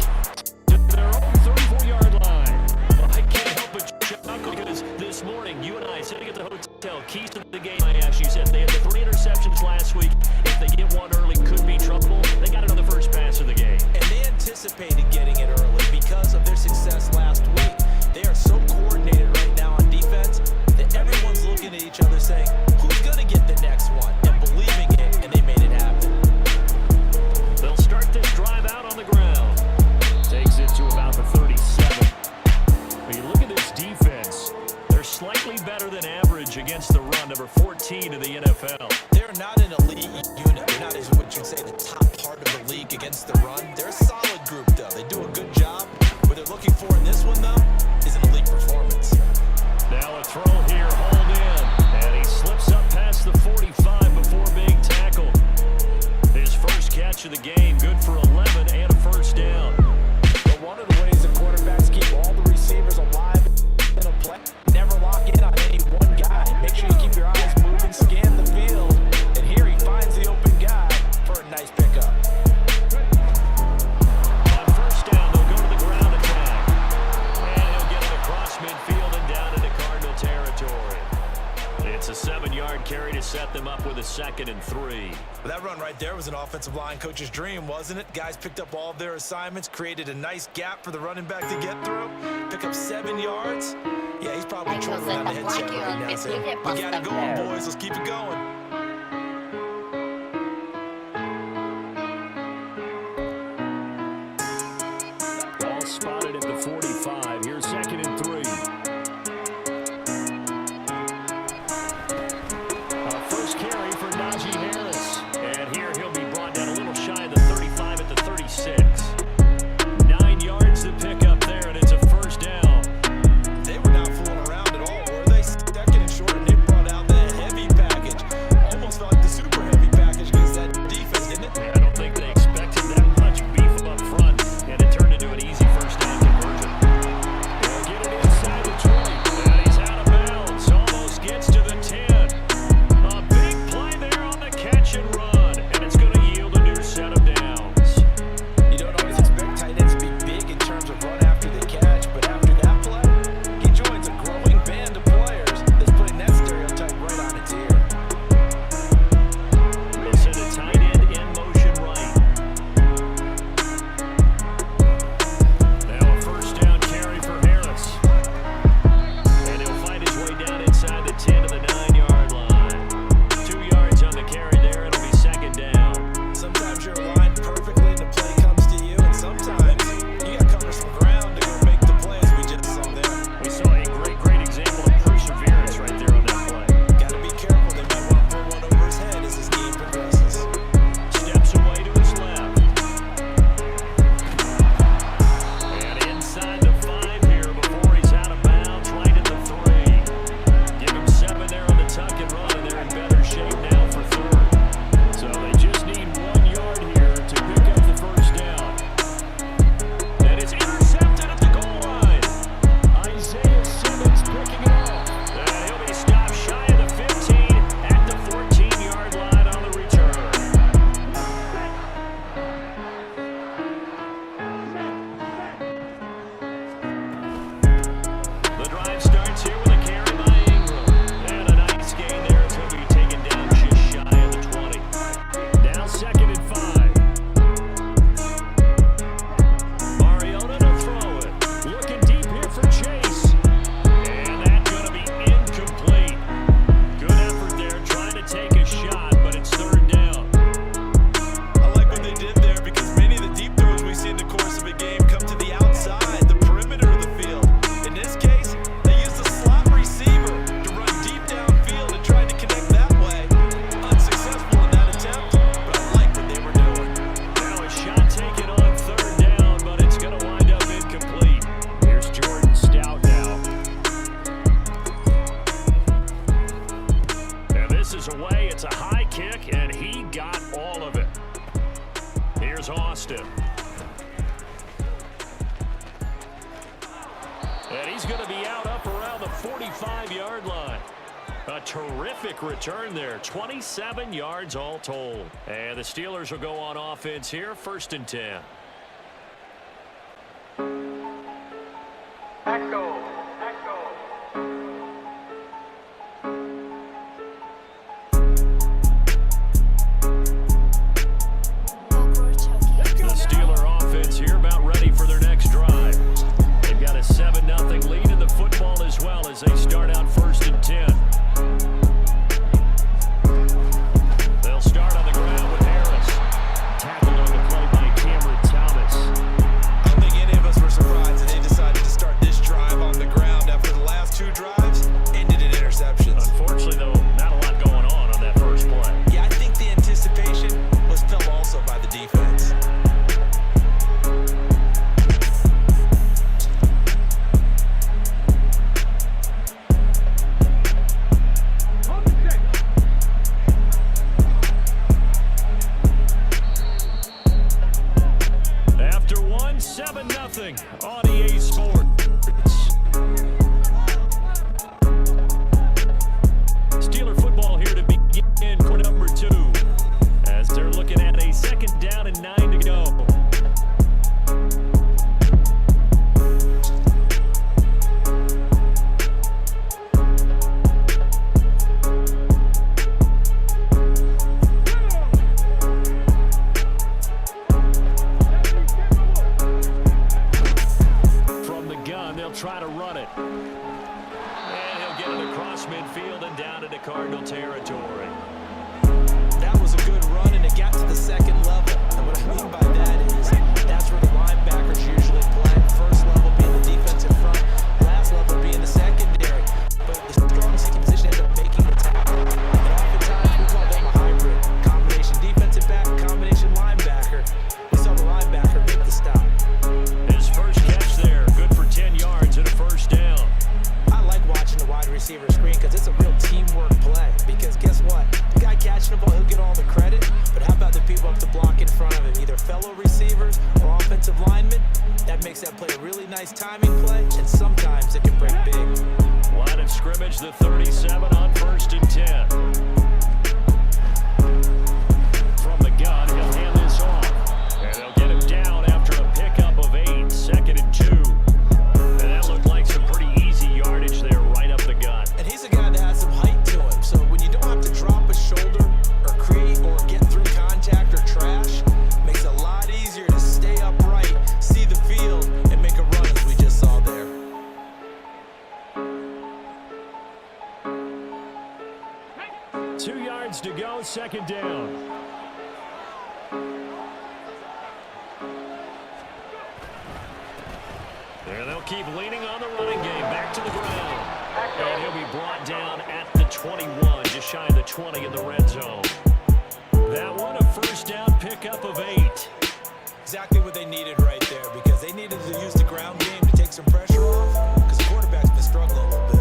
to their own 34-yard line. Well, I can't help but chuckle because this morning, you and I sitting at the hotel, keys to the game, I asked you, said they had the 3 interceptions last week. If they get one early, could be trouble. They got it on the first pass of the game. And they anticipated getting it early because of their success last week. They are so coordinated right now on defense that everyone's looking at each other saying, who's going to get the next one? And believing it, and they made it happen. They'll start this drive out on the ground. Takes it to about the 37. When you look at this defense, they're slightly better than average against the run, number 14 in the NFL. They're not an elite unit. They're not, as what you'd say, the top part of the league against the run. They're a solid group, though. They do a good job. What they're looking for in this one, though, is an elite performance. Now a throw here, hold in, and he slips up past the 45 before being tackled. His first catch of the game, good for 11 and a first down. But one of the ways the quarterbacks keep all the receivers alive in a play, never lock in on any one guy. Make sure you keep your eyes moving, scan the field, and here he finds the open guy for a nice pickup. On first down, they'll go to the ground attack. And he'll get it across midfield and down into Cardinal territory. It's a 7-yard carry a 2nd and 3. That run right there was an offensive line coach's dream, wasn't it? Guys picked up all of their assignments, created a nice gap for the running back to get through, pick up 7 yards. Yeah, he's probably twirling on the headset right now saying, we got it going, boys. Let's keep it going. Ball spotted at the 45. Here's 2nd and 3. First carry for Najee Harris. And here he'll be brought down a little shy of the 35 at the 36. 9 yards to pick up there, and it's a first down. They were not fooling around at all, were they? 2nd and short, and they brought out that heavy package. Almost like the super heavy package against that defense, didn't it? I don't think they expected that much beef up front, and it turned into an easy first down conversion. They'll get it inside the 20, and he's out of bounds. Almost gets to the 10. A big play there on the catch and run, and it's going to yield a new set of downs. You don't always expect tight ends to be big in terms of run after they catch, but after that play, he joins a growing band of players that's putting that stereotype right on its ear. They'll send a tight end in motion right. Now a first down carry for Harris. And he'll find his way down inside the 10 to the 9-yard line. 2 yards on the carry there. It'll be 2nd down. Sometimes you're aligned perfectly and the play comes to you, and sometimes you got to cover some ground to go make the play as we just saw there. We saw a great example of perseverance right there on that play. Got to be careful. They might want to throw one over his head as this game progresses. Steps away to his left. And inside the 5 here before he's out of bounds, right at the 3. Give him 7 there on the tuck and run, and they're in better shape now for 3rd. So they just need 1 yard here to pick up the first down. And it's intercepted at the goal line. Isaiah Simmons picking it off. And he'll be stopped shy of the 15 at the 14-yard line on the return. The drive starts here with a carry by Ingram. And a nice gain there as he'll be taken down just shy of the 20. Now 2nd and 5. Mariota to throw it. Looking deep here for Chase. And that's going to be incomplete. Good effort there trying to take a shot, but it's 3rd down. I like what they did there because many of the deep throws we see in the course of a game come to the outside, the perimeter of the field. In this case, they used a slot receiver to run deep downfield and tried to connect that way. Unsuccessful in that attempt, but I like what they were doing. Now a shot taken on 3rd down, but it's going to wind up incomplete. Here's Jordan Stout now. And this is away. It's a high kick, and he got all of it. Here's Austin. And he's going to be out up around the 45-yard line. A terrific return there. 27 yards all told. And the Steelers will go on offense here, 1st and 10. Echo. The Steeler offense here about ready for their next drive. They've got a 7-0 lead in the football as well as they start out 1st and 10. They'll start on the ground with Harris. Tackled on the play by Cameron Thomas. I don't think any of us were surprised that they decided to start this drive on the ground after the last 2 drives ended in interceptions. Unfortunately, though, not a lot going on that first play. Yeah, I think the anticipation was felt also by the defense. After 7-0 on EA Sports. Steeler football here to begin quarter number 2 as they're looking at a 2nd down and 9 to go. try to run it. And he'll get it across midfield and down into Cardinal territory. That was a good run, and it got to the second level. And what I mean by that is that's where the linebackers usually play. First level being the defensive front, last level being the secondary. But the strong safety position ends up making the tackle. And oftentimes we call them a hybrid. Combination defensive back, combination linebacker. We saw the linebacker make the stop. His first catch there, good for 10 yards and a first down. I like watching the wide receiver screen because it's a real teamwork play. Because guess what? The guy catching the ball, he'll get all the credit. But how about the people up the block in front of him? Either fellow receivers or offensive linemen. That makes that play a really nice timing play. And sometimes it can break big. Line of scrimmage, the 37 on 1st and 10. From the gun, he'll hand this off. And they'll get him down after a pickup of 8. 2nd and 2. And that looked like some pretty easy yardage there right up the gut. And he's a guy that has some height to him. So when you don't have to drop a shoulder or create or get through contact or trash, it makes it a lot easier to stay upright, see the field, and make a run as we just saw there. Two yards to go, 2nd down. And they'll keep leaning on the running game. Back to the ground. And he'll be brought down at the 21, just shy of the 20 in the red zone. That one, a first down pickup of 8. Exactly what they needed right there, because they needed to use the ground game to take some pressure off, because the quarterback's been struggling a little bit.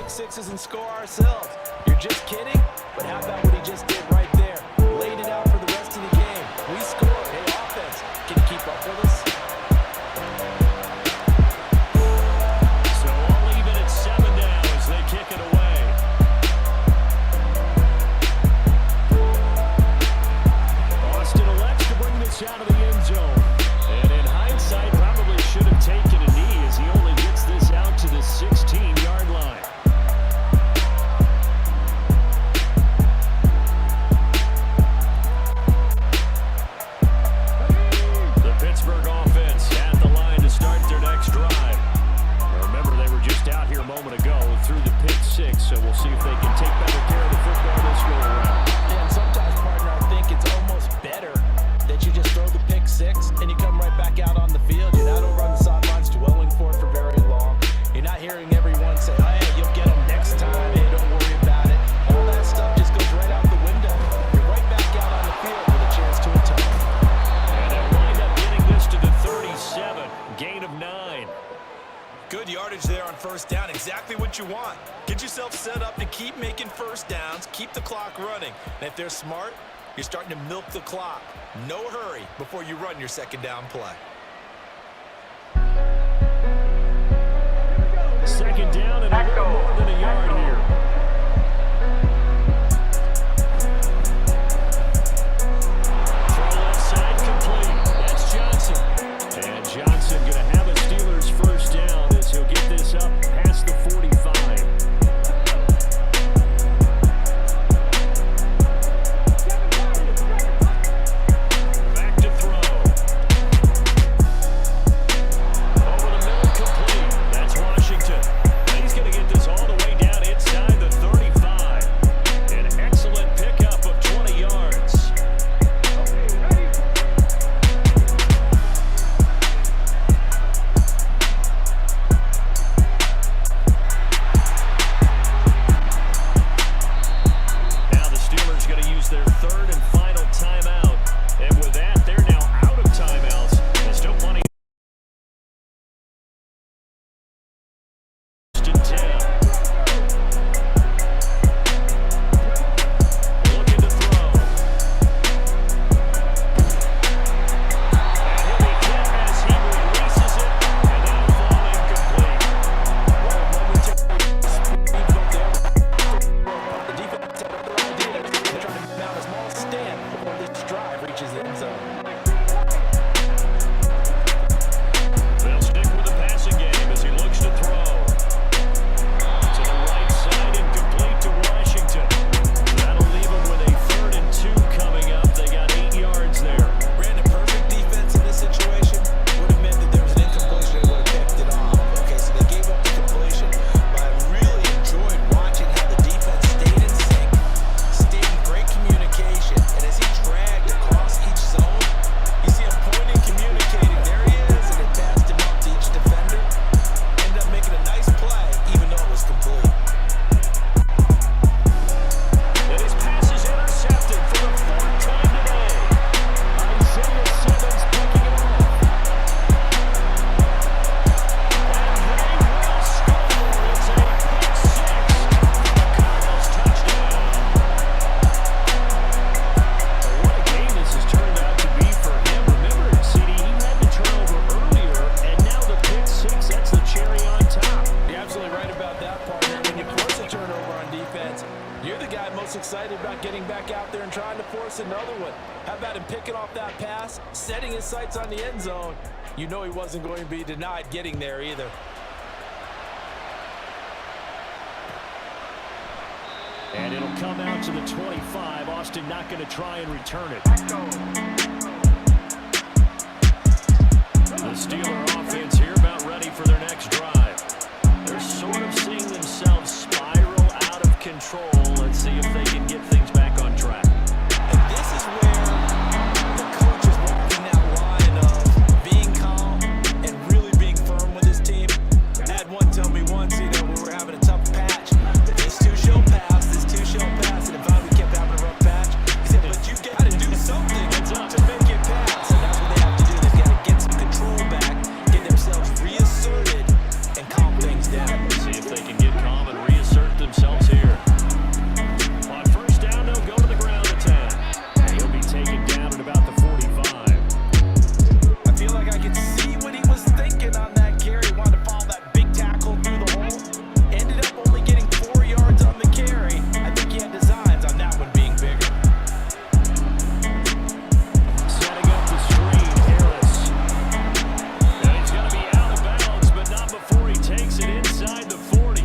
Sixes and score ourselves. You're just kidding? But how about what he just did right there? Laid it out for the rest of the game. We scored. Hey, offense, can you keep up with us? So all even at 7 down as they kick it away. Austin elects to bring this out of the end zone. And in hindsight, probably should have taken a knee as he only gets this out to the 16-yard line. Pittsburgh offense at the line to start their next drive. Remember, they were just out here a moment ago through the pick 6, so we'll see if they can take better care of the football this go around. Yeah, and sometimes, partner, I think it's almost better that you just throw the pick 6 and you come right back out on the field. You're not over on the sidelines dwelling for it for very long. You're not hearing everyone say, oh, hey, you'll get them next time. Hey, don't worry about it. All that stuff just goes right out the window. You're right back out on the field with a chance to atone. To the 37, gain of 9. Good yardage there on first down. Exactly what you want. Get yourself set up to keep making first downs, keep the clock running. And if they're smart, you're starting to milk the clock. No hurry before you run your second down play. 2nd down and a little more than a yard here. Johnson going to have a Steelers first down as he'll get this up past the 45. Back to throw. not getting back out there and trying to force another one? How about him picking off that pass, setting his sights on the end zone? You know he wasn't going to be denied getting there either. And it'll come out to the 25. Austin not going to try and return it. The Steeler offense here about ready for their next drive. They're sort of seeing themselves spiral out of control. Let's see if they can get things back on track. And this is where the coach is walking that line of being calm and really being firm with his team. I had one tell me once, we were having a tough patch. This two-show pass, and if we kept having a rough patch, he said, but you got to do something to make it pass. And that's what they have to do. They've got to get some control back, get themselves reasserted, and calm things down. See if they can get calm and reassert themselves here. On first down, they'll go to the ground attack. And he'll be taken down at about the 45. I feel like I can see what he was thinking on that carry. He wanted to follow that big tackle through the hole. Ended up only getting 4 yards on the carry. I think he had designs on that one being bigger. Setting up the screen, Harris. And he's going to be out of bounds, but not before he takes it inside the 40.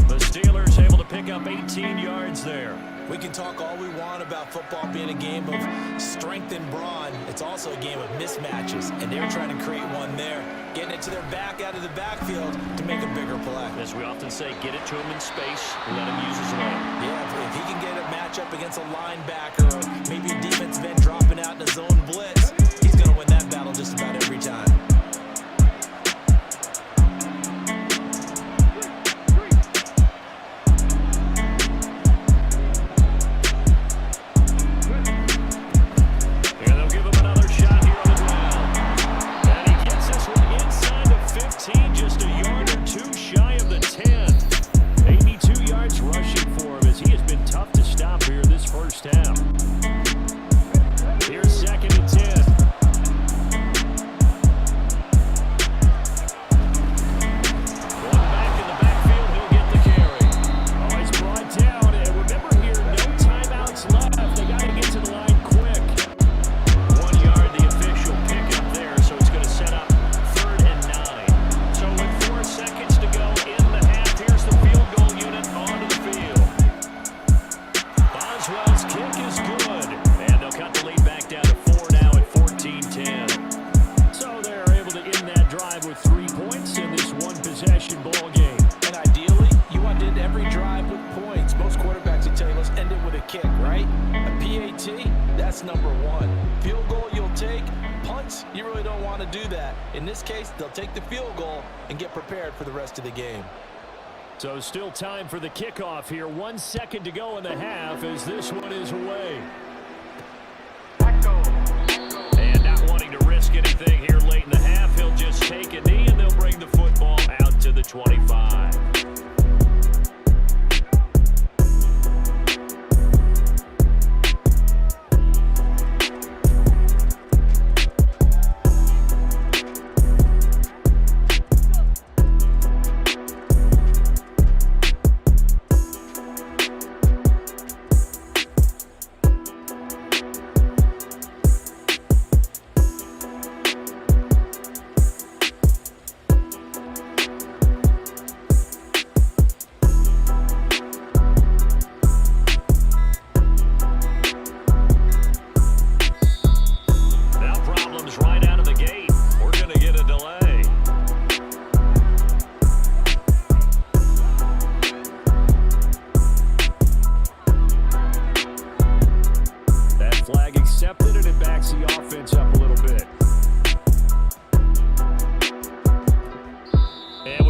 The Steelers able to pick up 18 yards there. We can talk all we want about football being a game of strength and brawn. It's also a game of mismatches, and they're trying to create one there, getting it to their back out of the backfield to make a bigger play. As we often say, get it to him in space, let him use his leg. Yeah, if he can get a matchup against a linebacker or maybe a defensive end dropping out in a zone blitz, he's going to win that battle just about every time. And they'll give him another shot here on the ground. And he gets this one inside the 15, just a yard or two shy of the 10. 82 yards rushing for him as he has been tough to stop here this first half. Here's second and 10. One back in the backfield, he'll get the carry. Oh, he's brought down. And remember here, no timeouts left. They got to get to the line quick. 1 yard, the official pickup there, so it's going to set up 3rd and 9. So with 4 seconds to go in the half, here's the field goal unit onto the field. Boswell's kick is good, and they'll cut the lead back down to 4 now at 14-10. So they're able to end that drive with 3 points in this one-possession ball game. And ideally, you want to end every drive with points. Most quarterbacks will tell you, let's end it with a kick, right? A PAT, that's number 1. Field goal you'll take. Punts, you really don't want to do that. In this case, they'll take the field goal and get prepared for the rest of the game. So still time for the kickoff here. 1 second to go in the half as this one is away. And not wanting to risk anything here late in the half, he'll just take a knee and they'll bring the football out to the 25.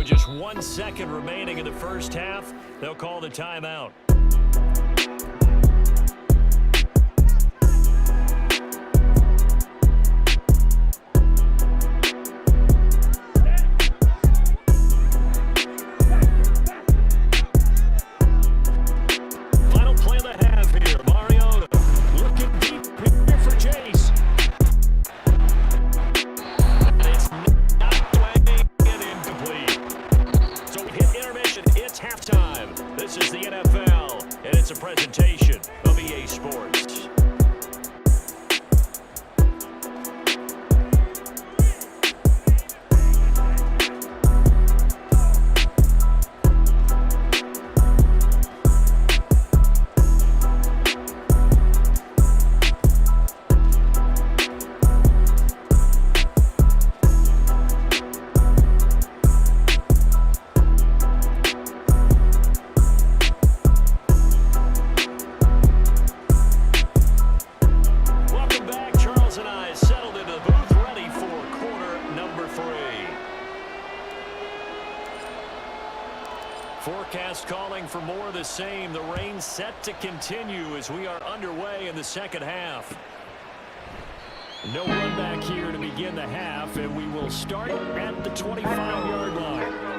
Just 1 second remaining in the first half. They'll call the timeout. Final play of the half here. Mariota looking deep here for Chase. And it's not playing it incomplete. So we hit intermission. It's halftime. This is the NFL. and it's a presentation of EA Sports. Forecast calling for more of the same. The rain set to continue as we are underway in the second half. No run back here to begin the half, and we will start at the 25-yard line.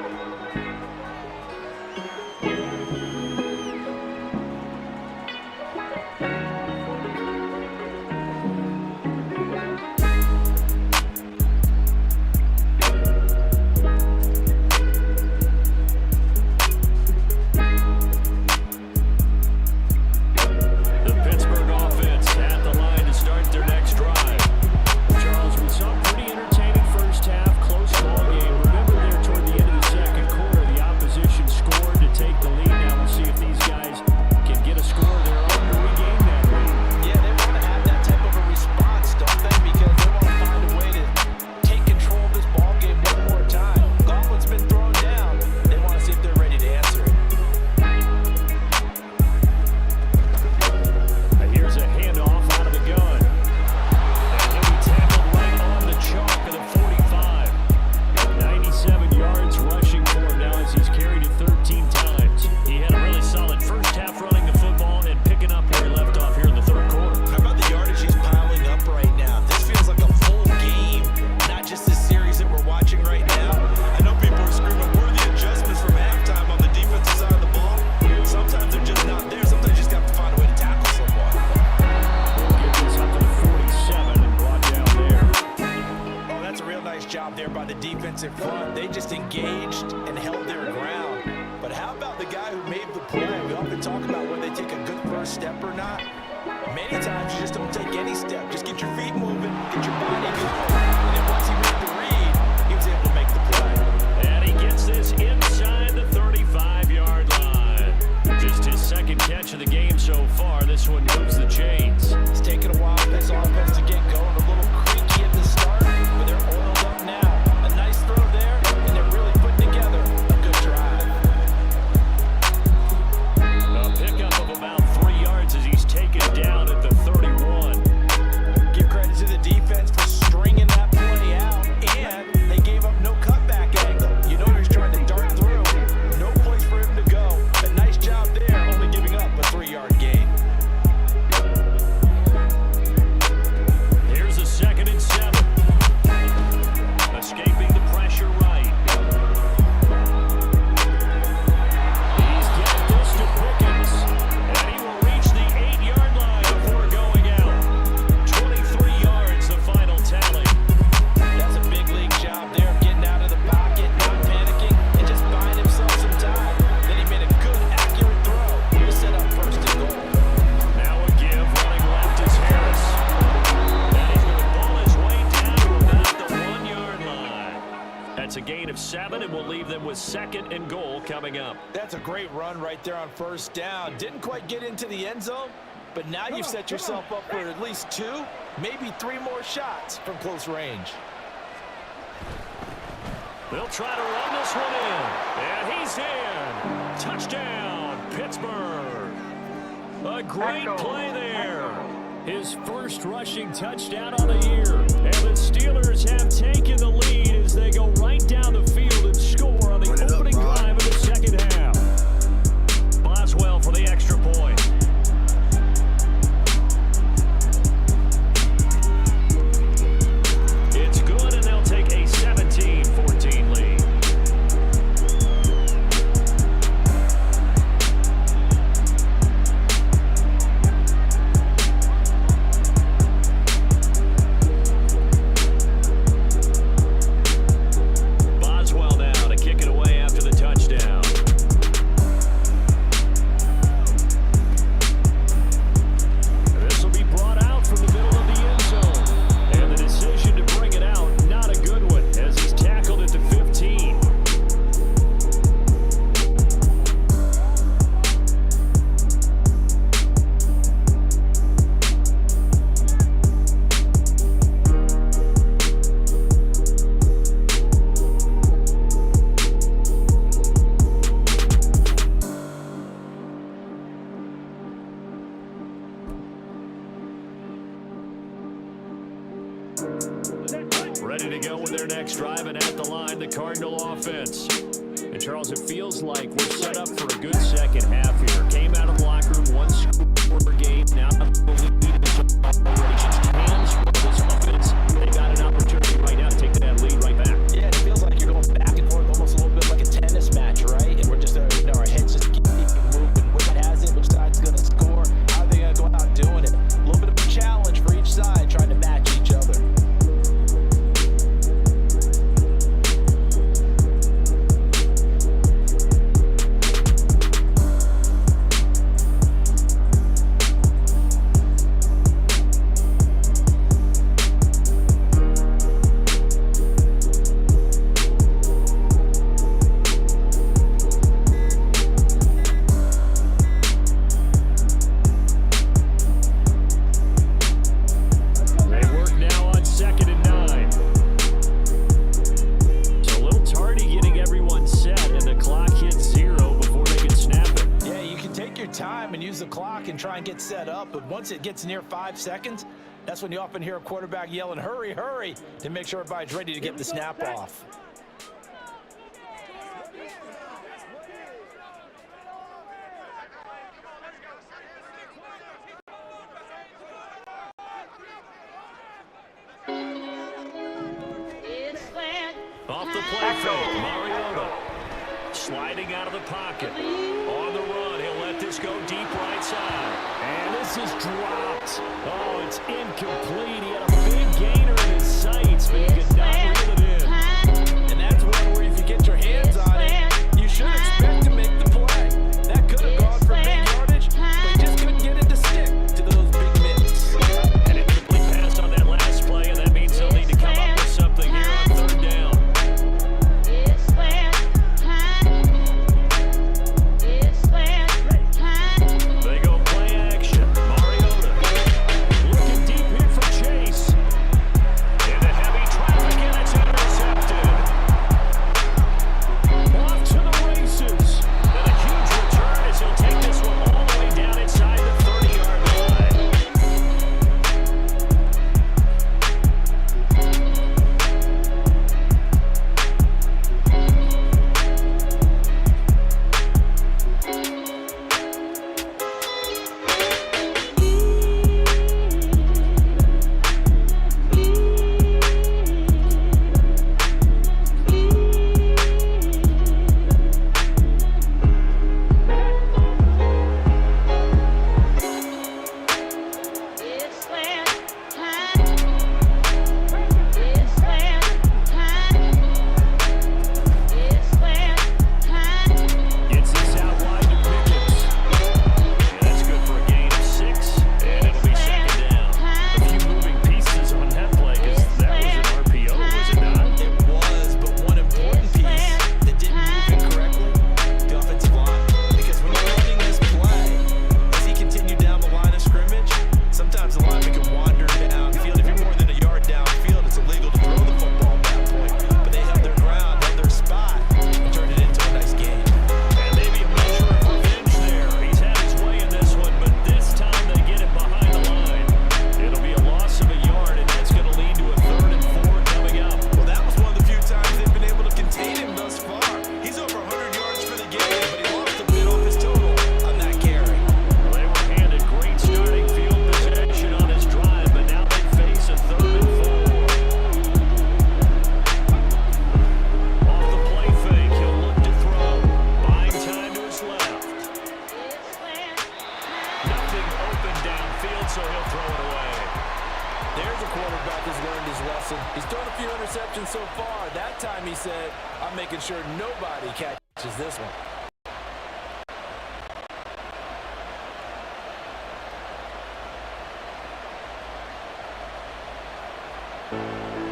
Second and goal coming up. That's a great run right there on first down. Didn't quite get into the end zone, but now you've set yourself up for at least 2, maybe 3 more shots from close range. They'll try to run this one in, and he's in. Touchdown, Pittsburgh. A great play there. His first rushing touchdown on the year. And the Steelers have taken the lead as they go right down the field and score on the opening drive of the second half. Boswell for the extra point. It's good, and they'll take a 17-14 lead. next drive, and at the line, the Cardinal offense. And Charles, it feels like we're set up for a good second half here. Came out of the locker room, one score game. Now the lead is already changed hands for this offense. They got an opportunity right now to take that lead right back. Yeah, it feels like you're going back and forth, almost a little bit like a tennis match, right? And we're just, our heads just keep moving. Which has it? Which side's going to score? How are they going to go out doing it? A little bit of a challenge for each side, trying to match each other. Set up, but once it gets near 5 seconds, that's when you often hear a quarterback yelling, hurry, hurry, to make sure everybody's ready to get the snap off. Off the play fake, Mariota sliding out of the pocket. On the run, he'll let this go deep right side. And this is dropped. Oh, it's incomplete. He had a big gainer in his sights, but he could not reel it in. And that's one where if you get your hands on it, you should expect to make the play. That could have gone for big yardage, but he just couldn't get it to stick to those big mitts. And it's complete pass on that last play, and that means they'll need to come up with something here on third down. So far, that time he said, I'm making sure nobody catches this one.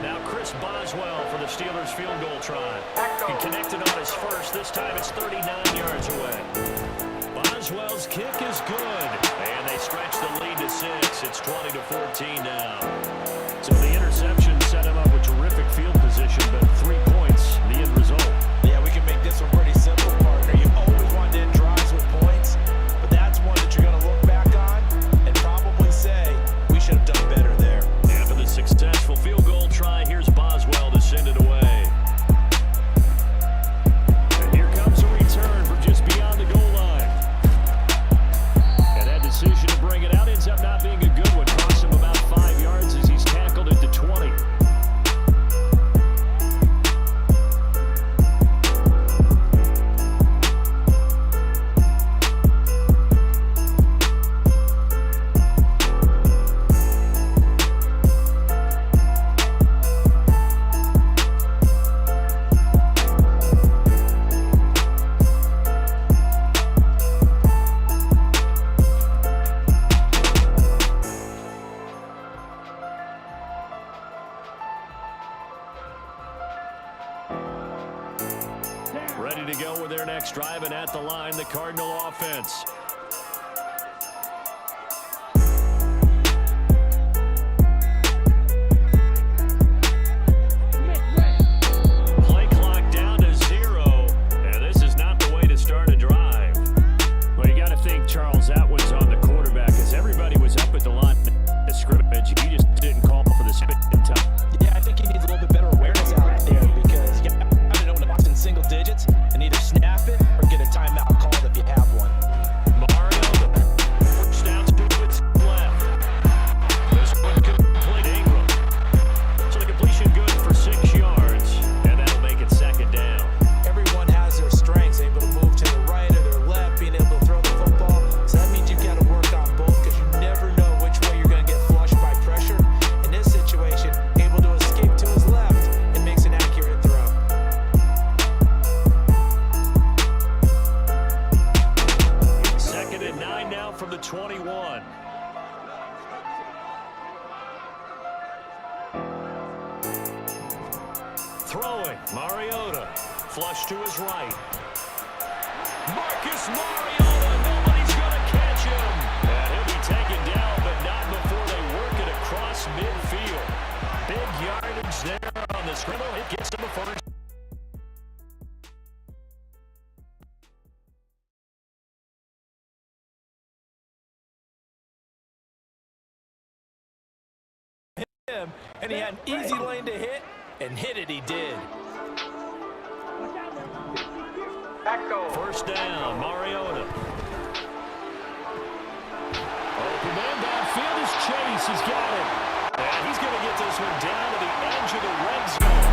Now Chris Boswell for the Steelers field goal try. He connected on his first. This time it's 39 yards away. Boswell's kick is good. And they stretch the lead to 6. It's 20-14 now. So the interception set him up with terrific field position, but 3 points, the end result. Yeah, we can make this one pretty simple, partner. You always want to end drives with points, but that's one that you're going to look back on and probably say, we should have done better there. After the successful field goal try, here's Boswell to send it away. line, the Cardinal offense. Play clock down to 0, and this is not the way to start a drive. Well, you got to think, Charles, that was on the quarterback as everybody was up at the line of scrimmage. You just didn't call for the spit in time. Yeah, I think he needs a little bit better awareness out there because you got to know when it's in single digits and either snap it or get a timeout called if you have one. Mariota works down to its left. This one complete Ingram. So the completion good for 6 yards, and that'll make it 2nd down. Everyone has their strengths, able to move to the right or their left, being able to throw the football. So that means you've got to work on both because you never know which way you're going to get flushed by pressure. In this situation, able to escape to his left and makes an accurate throw. Second and 9 now from the 21. Throwing, Mariota. Flush to his right. Marcus Mariota, nobody's going to catch him. And he'll be taken down, but not before they work it across midfield. Big yardage there on the scribble. It gets him a first. And he had an easy lane to hit, and hit it he did. Echo. First down, Mariota. Open man downfield is Chase. He's got it. And he's going to get this one down to the edge of the red zone.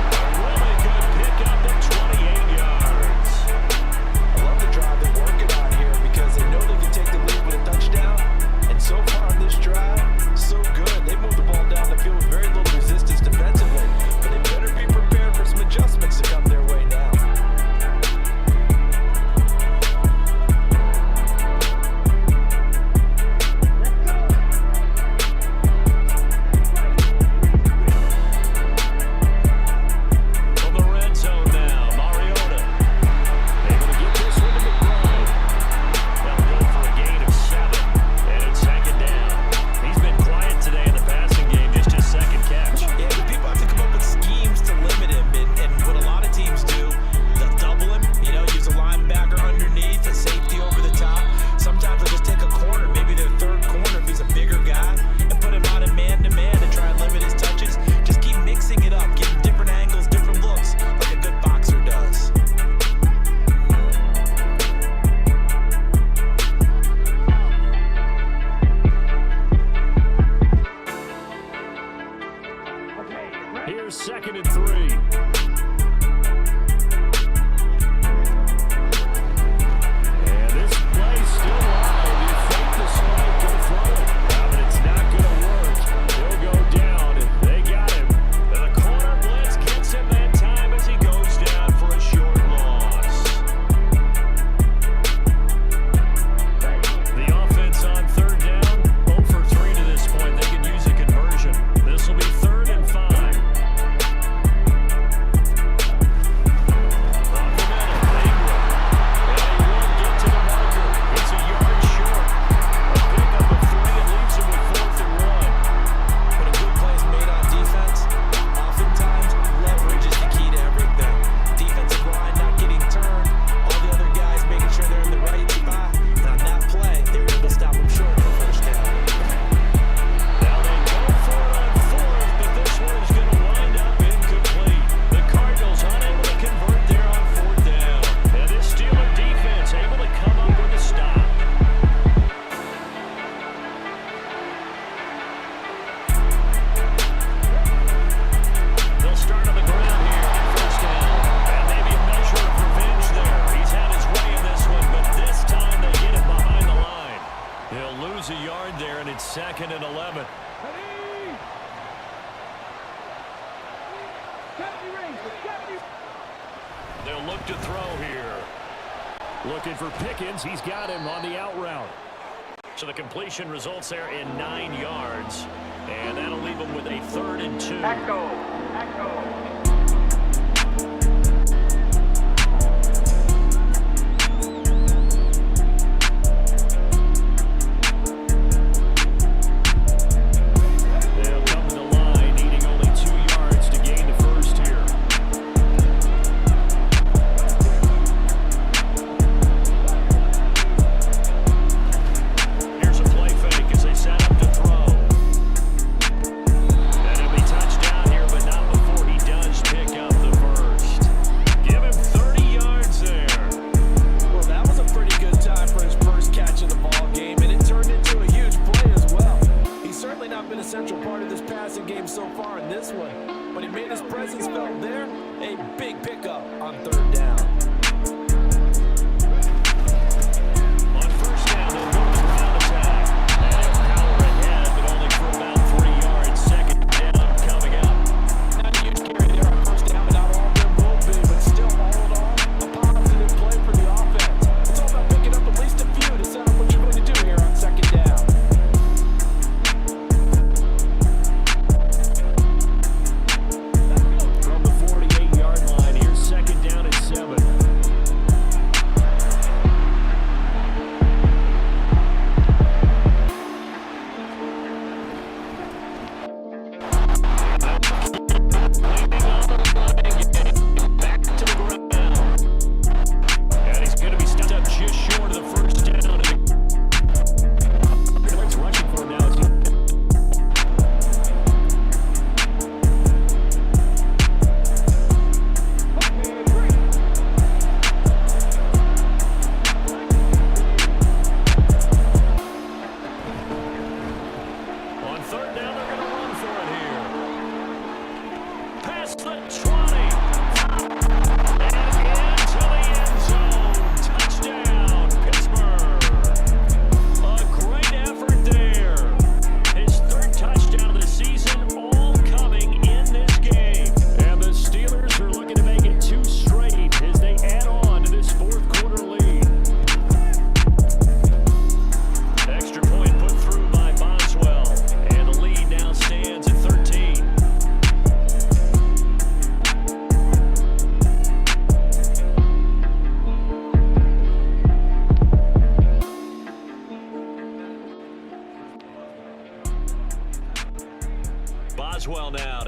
A really good pickup at 28 yards. I love the drive they're working on here because they know they can take the lead with a touchdown. And so far on this drive, so good. They moved the ball down the field with very little resistance defensively. But they better be prepared for some adjustments to come their way now. From the red zone now, Mariota. Able to get this one to McBride. They'll go for a gain of 7. And it's 2nd down. He's been quiet today in the passing game, just his 2nd catch. Yeah, but people have to come up with schemes to limit him. And what a lot of teams do, they'll double him, use a linebacker underneath, a safety over the top. Sometimes they'll just take a corner, maybe their 3rd corner if he's a bigger guy, and put him on a man-to-man and try and limit his touches. Just keep mixing it up, getting different angles, different looks, like a good boxer does. Here's 2nd and 3. And this play still live. You think the slide could throw it. But it's not going to work. He'll go down. They got him. And the corner blitz gets him that time as he goes down for a short loss. The offense on 3rd down, 0 for 3 to this point. They can use a conversion. This will be 3rd and 5. lose a yard there, and it's 2nd and 11. They'll look to throw here. Looking for Pickens. He's got him on the out route. So the completion results there in 9 yards. And that'll leave them with a 3rd and 2.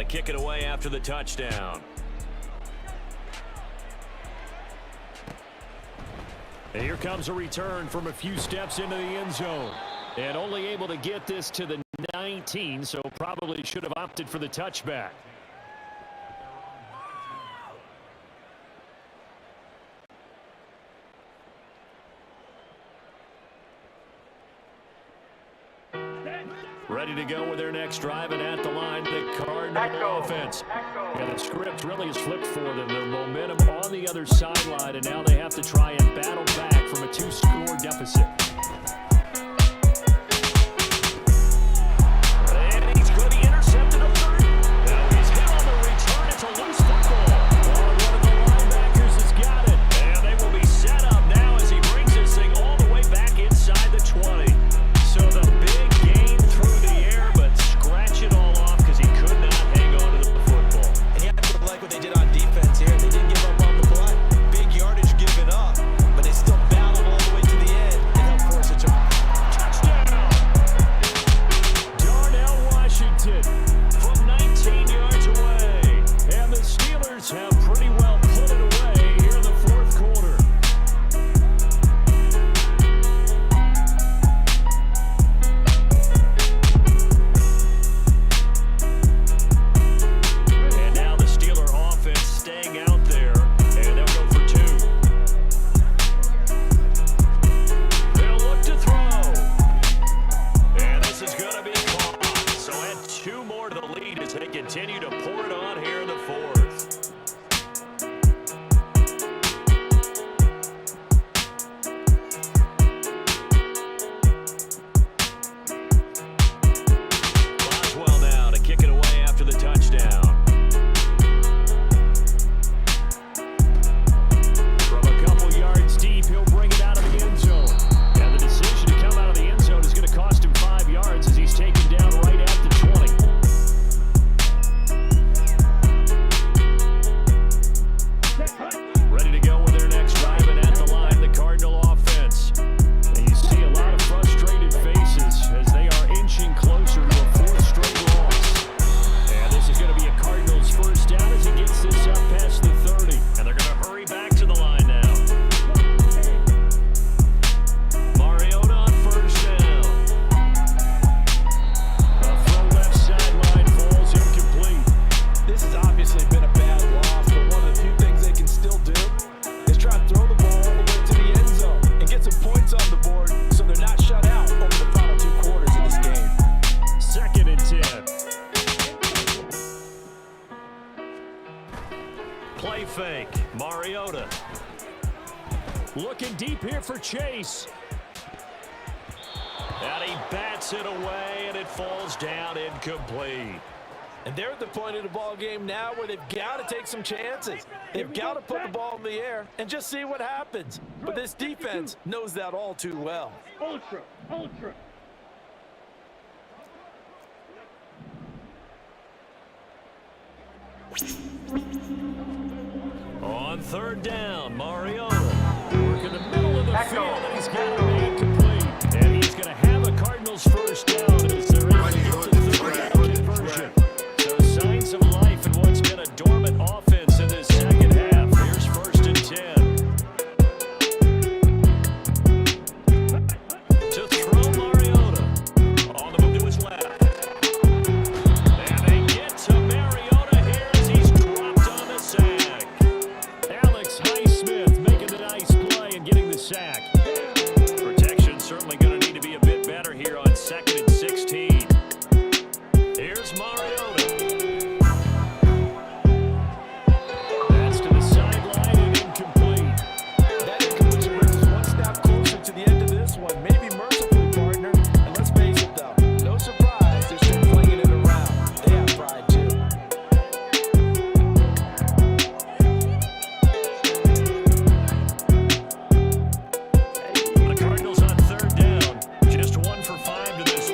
kick it away after the touchdown. And here comes a return from a few steps into the end zone. And only able to get this to the 19, so probably should have opted for the touchback. Ready to go with their next drive, and at the line, the Cardinal offense. And the script really has flipped for them. The momentum on the other sideline, and now they have to try and battle back from a 2-score deficit. And he's going to be intercepted on third. Now he's hit on the return. It's a loose football. Oh, one of the linebackers has got it. And they will be set up now as he brings this thing all the way back inside the 20. So the big gain through the air, but scratch it all off because he could not hang on to the football. And you have to like what they did on defense here. They didn't give up on the play. Big yardage given up, but they still battled all the way to the end and helped force it to Touchdown! Darnell Washington from 19 yards away. And the Steelers have pretty well put it away here in the fourth quarter. And now the Steeler offense staying out there, and they'll go for 2. They'll look to throw. And this is going to be caught. So add 2 more to the lead as they continue to pour it on here in the fourth. Boswell now to kick it away after the touchdown. From a couple yards deep, he'll bring it out of the end zone. And the decision to come out of the end zone is going to cost him 5 yards as he's taken down right at the 20. Ready to go with their next drive, and at the line, the Cardinal offense. And you see a lot of frustrated faces as they are inching closer to a 4th straight loss. And this is going to be a Cardinals first down as he gets this up past the 30. And they're going to hurry back to the line now. Mariota on first down. A throw left sideline falls incomplete. This has obviously been a bad loss, but one of the few things they can still do is try to throw the ball all the way to the end zone and get some points on the board so they're not shut out over the final 2 quarters of this game. 2nd and 10. Play fake. Mariota. Looking deep here for Chase. And he bats it away, and it falls down incomplete. And they're at the point of the ball game now where they've got to take some chances. They've got to put the ball in the air and just see what happens. But this defense knows that all too well. Ultra. On 3rd down, Mariota. Work in the middle of the field, and he's got it made complete. And he's going to have a Cardinals first down as they're able to get to 3rd down conversion. So signs of life in what's been a dormant offense in this second half. Here's 1st and 10. To throw Mariota. On the move to his left. And they get to Mariota here as he's dropped on the sack. Alex Highsmith making the nice play and getting the sack. Protection certainly going to need to be a bit better here on 2nd and 16. Here's Mariota. That's to the sideline and incomplete. That incompletion brings us one step closer to the end of this one. Maybe mercifully, partner. And let's face it, though. No surprise, they're still flinging it around. They have pride, too. The Cardinals on 3rd down. Just 1 for 5 to this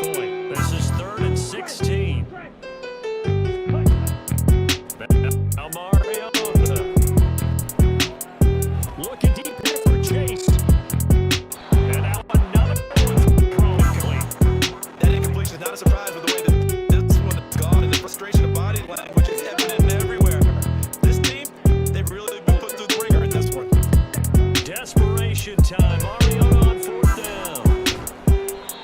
Mariota on fourth down.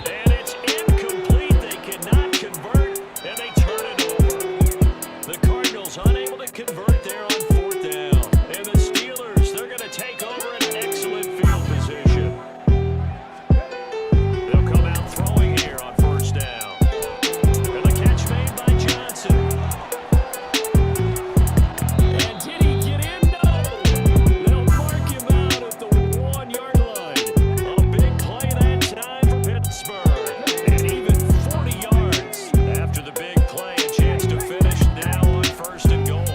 And it's incomplete. They cannot convert, and they turn it over. The Cardinals unable to convert there on fourth down. And the Steelers, they're going to take over in an excellent field position. They'll come out throwing here on first down. And the catch made by Johnson. And did he get in? No. They'll mark him out at the 1-yard line. A big play that time for Pittsburgh. And even 40 yards after the big play. A chance to finish now on first and goal.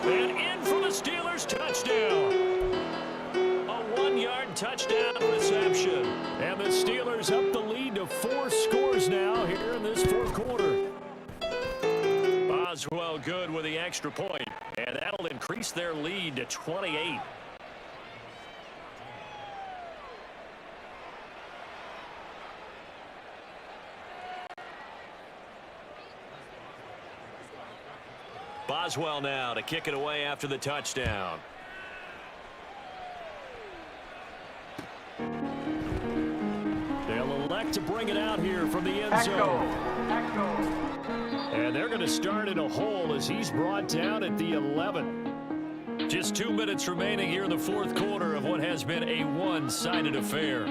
And in for the Steelers, touchdown. A 1-yard touchdown reception. And the Steelers up the lead to 4 scores now here in this fourth quarter. Boswell good with the extra point, and that'll increase their lead to 28. Boswell now to kick it away after the touchdown. They'll elect to bring it out here from the end zone. And they're going to start in a hole as he's brought down at the 11. Just 2 minutes remaining here in the fourth quarter of what has been a one-sided affair.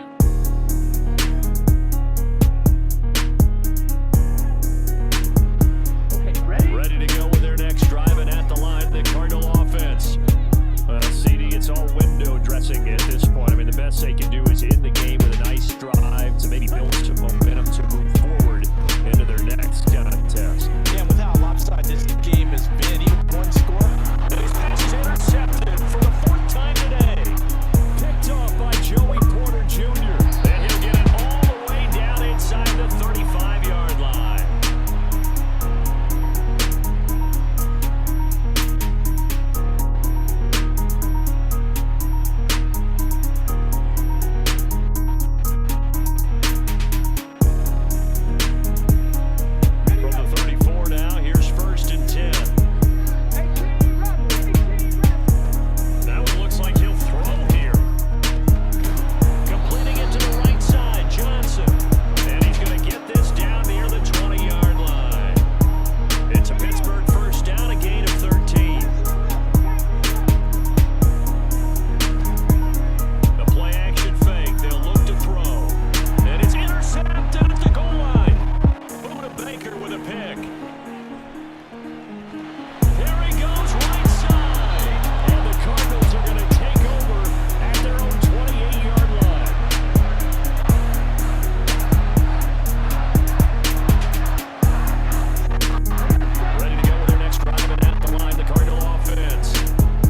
Ready to go with their next drive, and at the line, the Cardinal offense. CD, it's all window dressing at this point. I mean, the best they can do is end the game with a nice drive to maybe build some momentum to move forward into their next contest. Yeah, with how lopsided this game has been, even one score. These passes intercepted for the 4th time today. Picked off by Joey Porter Jr. And he'll get it all the way down inside the 35-yard line. From the 34 now, here's first and 10. That one looks like he'll throw here. Completing it to the right side, Johnson. And he's going to get this down near the 20-yard line. It's a Pittsburgh first down, a gain of 13. The play action fake, they'll look to throw. And it's intercepted at the goal line. Buda Baker with a pick. There he goes, right side. And the Cardinals are going to take over at their own 28-yard line. Ready to go with their next drive, and at the line, the Cardinal offense.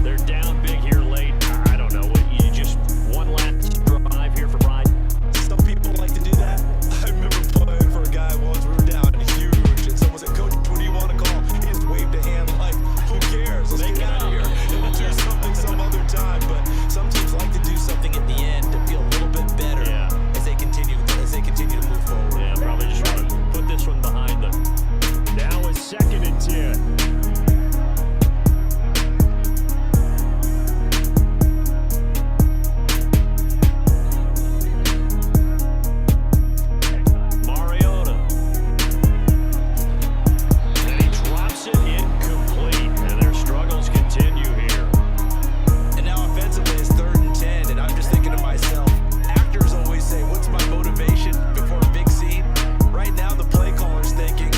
They're down big here late. I don't know. You just one last drive here for Brian. Some people like to do that. I remember playing for a guy once. We were down huge, and someone said, "Coach, what do you want to call?" He just waved a hand like, "Who cares? Let's get out of here and do something some other time." But some teams like to do something at the end to feel a little bit better as they continue to move forward. Yeah, probably just want to put this one behind them. Now it's 2nd and 10. Mariota. And he drops it incomplete. And their struggles continue here. And now offensively it's 3rd and 10, and I'm just thinking to myself, actors always say, "What's my motivation before a big scene?" Right now the play caller's thinking,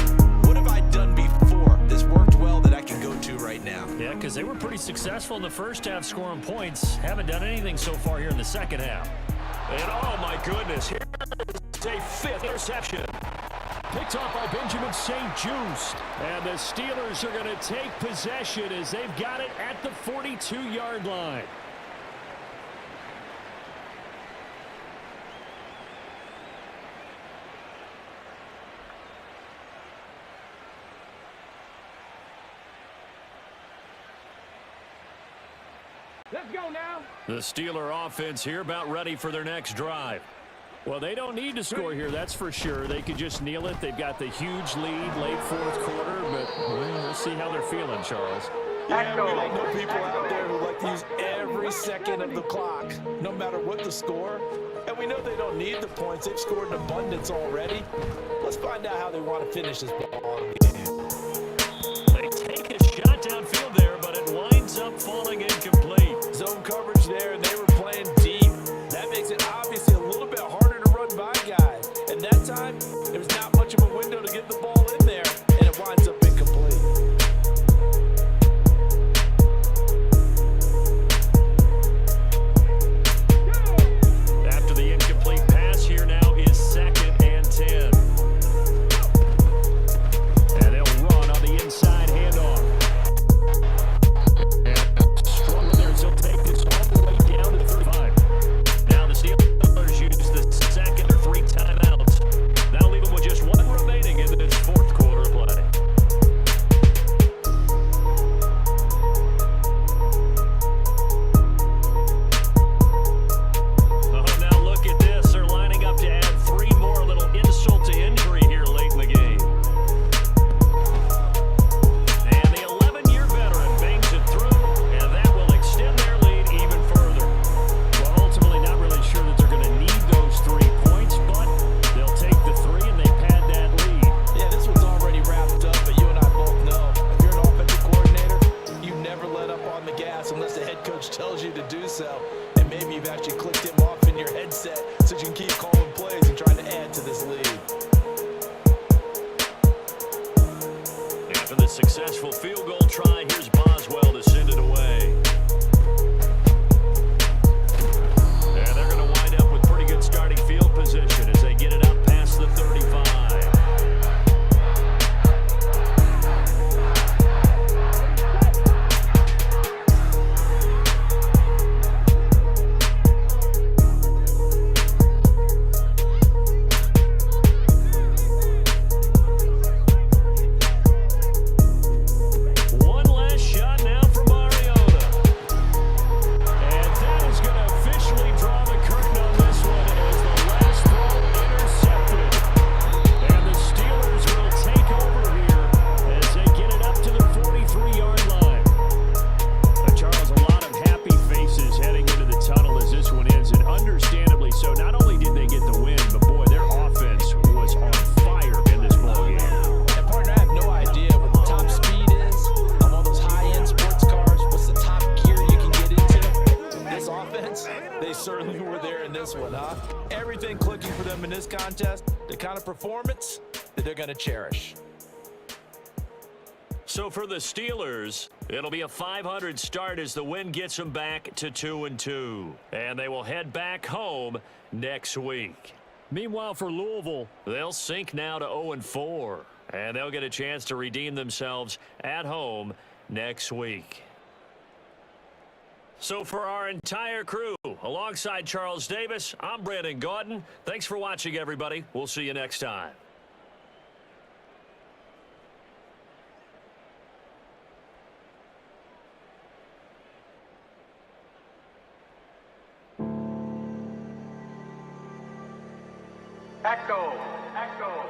"What have I done before this worked well that I can go to right now?" Yeah, because they were pretty successful in the first half scoring points. Haven't done anything so far here in the second half. And oh my goodness, here's a 5th interception. Picked off by Benjamin St-Juste. And the Steelers are going to take possession as they've got it at the 42-yard line. Let's go now. The Steeler offense here about ready for their next drive. Well, they don't need to score here, that's for sure. They could just kneel it. They've got the huge lead late fourth quarter, but we'll see how they're feeling, Charles. Yeah, we all know people out there who like to use every second of the clock, no matter what the score. And we know they don't need the points. They've scored in abundance already. Let's find out how they want to finish this ball game. They take a shot downfield there, but it winds up falling incomplete. Zone coverage there, and they were playing deep. That makes it obviously a little bit harder to run by guys. And that time, there was not much of a window to get the ball in there, and it winds up incomplete. After the incomplete pass, here now is 2nd and 10. And they'll run on the inside handoff. And struggle there, so take this all the way down to the 35. Now the Steelers use the 2nd or 3 timeouts. That'll leave them with just 1 remaining in this 4th quarter of play. Oh, now look at this. They're lining up to add 3 more, a little insult to injury here late in the game. And the 11-year veteran bangs it through, and that will extend their lead even further. Well, ultimately not really sure that they're going to need those 3 points, but they'll take the 3 and they pad that lead. Yeah, this one's already wrapped up, but you and I both know if you're an offensive coordinator, you never let up on the gas unless the head coach tells you to do so. And maybe you've actually clicked him off in your headset so you can keep calling plays and trying to add to this lead. After the successful field goal try, here's Boswell to send it away. And they're going to wind up with pretty good starting field position as they get it up past the 35. One last shot now for Mariota. And that is going to officially draw the curtain on this one as the last throw intercepted. And the Steelers will take over here as they get it up to the 43-yard line. Charles, a lot of happy faces heading into the tunnel as this one ends, and understandably so. Not only did they get the win, but boy, their offense was on fire in this ballgame. And partner, I have no idea what the top speed is on all those high-end sports cars. What's the top gear you can get into? This offense, they certainly were there in this one, huh? Everything clicking for them in this contest, the kind of performance that they're going to cherish. So for the Steelers, it'll be a 500 start as the win gets them back to 2-2. And they will head back home next week. Meanwhile, for Louisville, they'll sink now to 0-4. And they'll get a chance to redeem themselves at home next week. So for our entire crew, alongside Charles Davis, I'm Brandon Gaudin. Thanks for watching, everybody. We'll see you next time. Echo. Echo.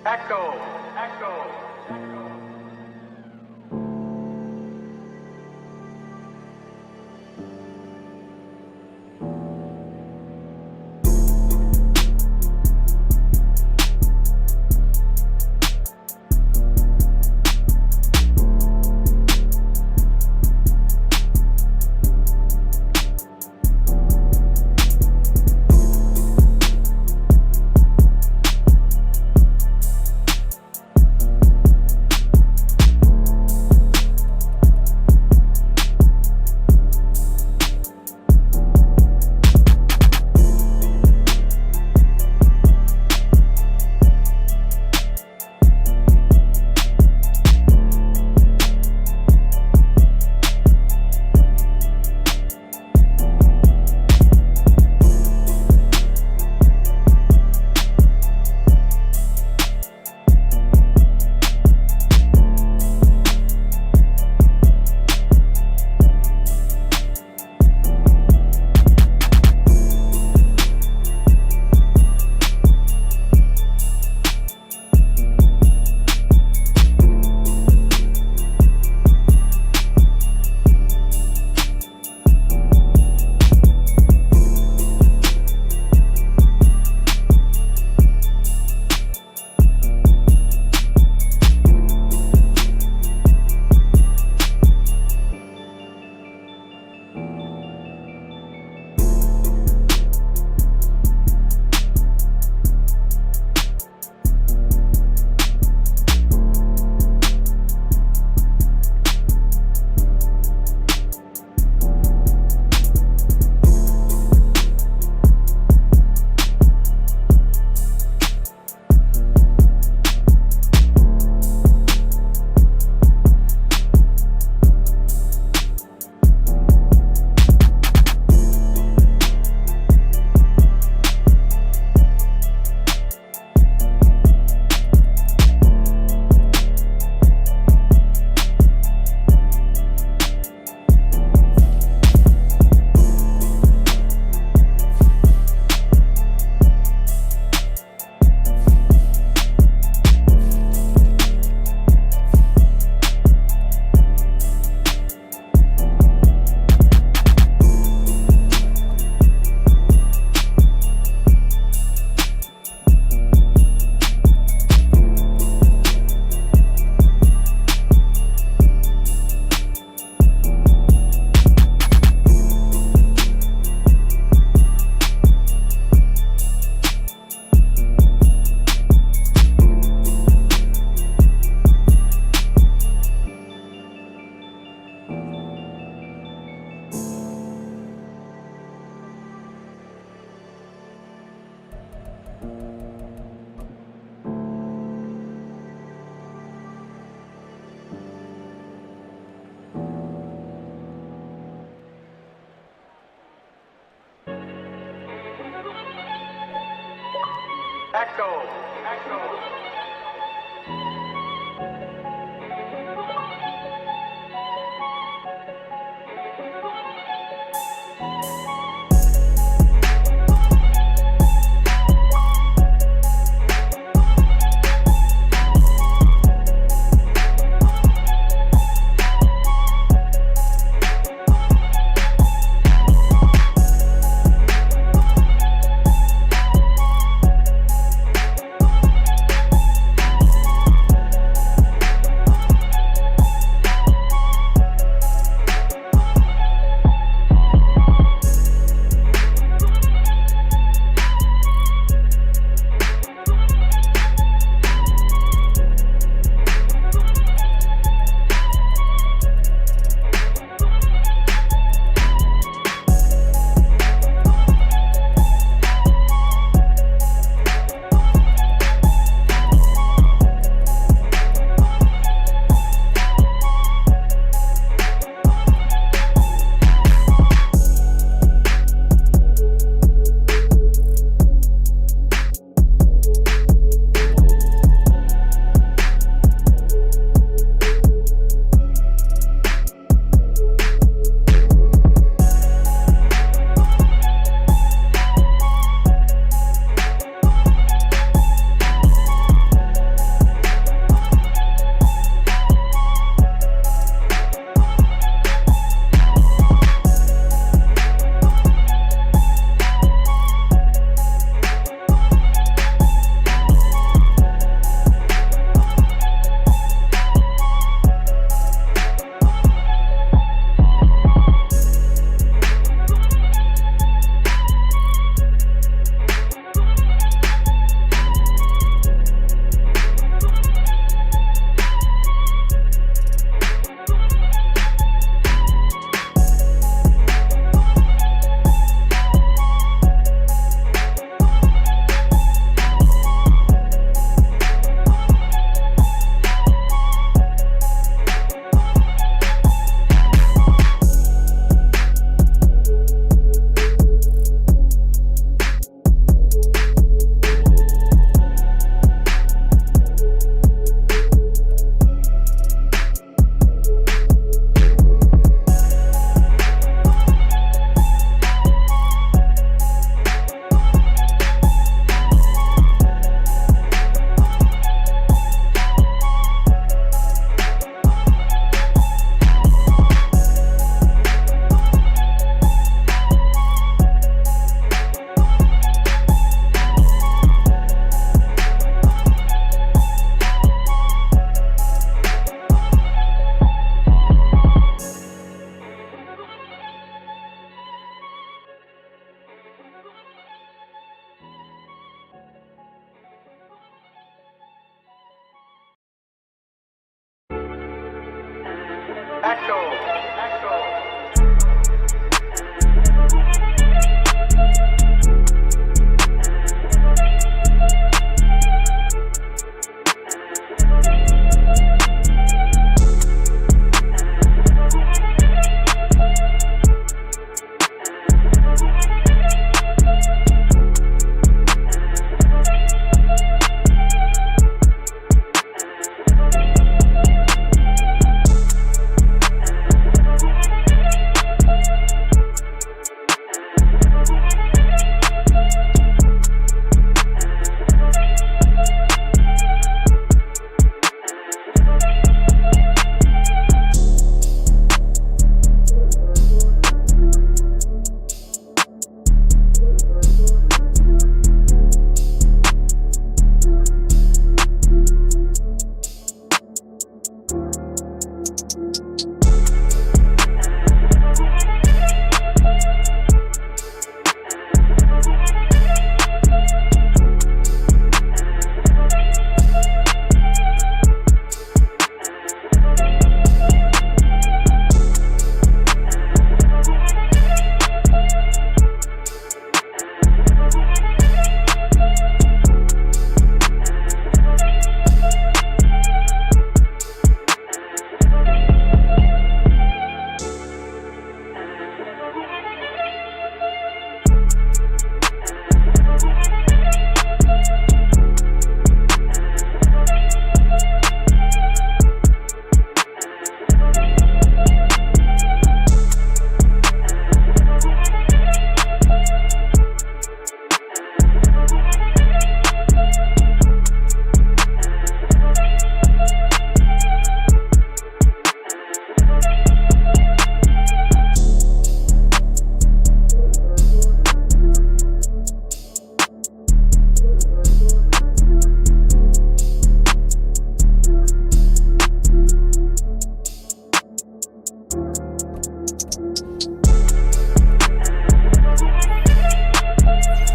Echo. Echo. Echo. Echo. Echo.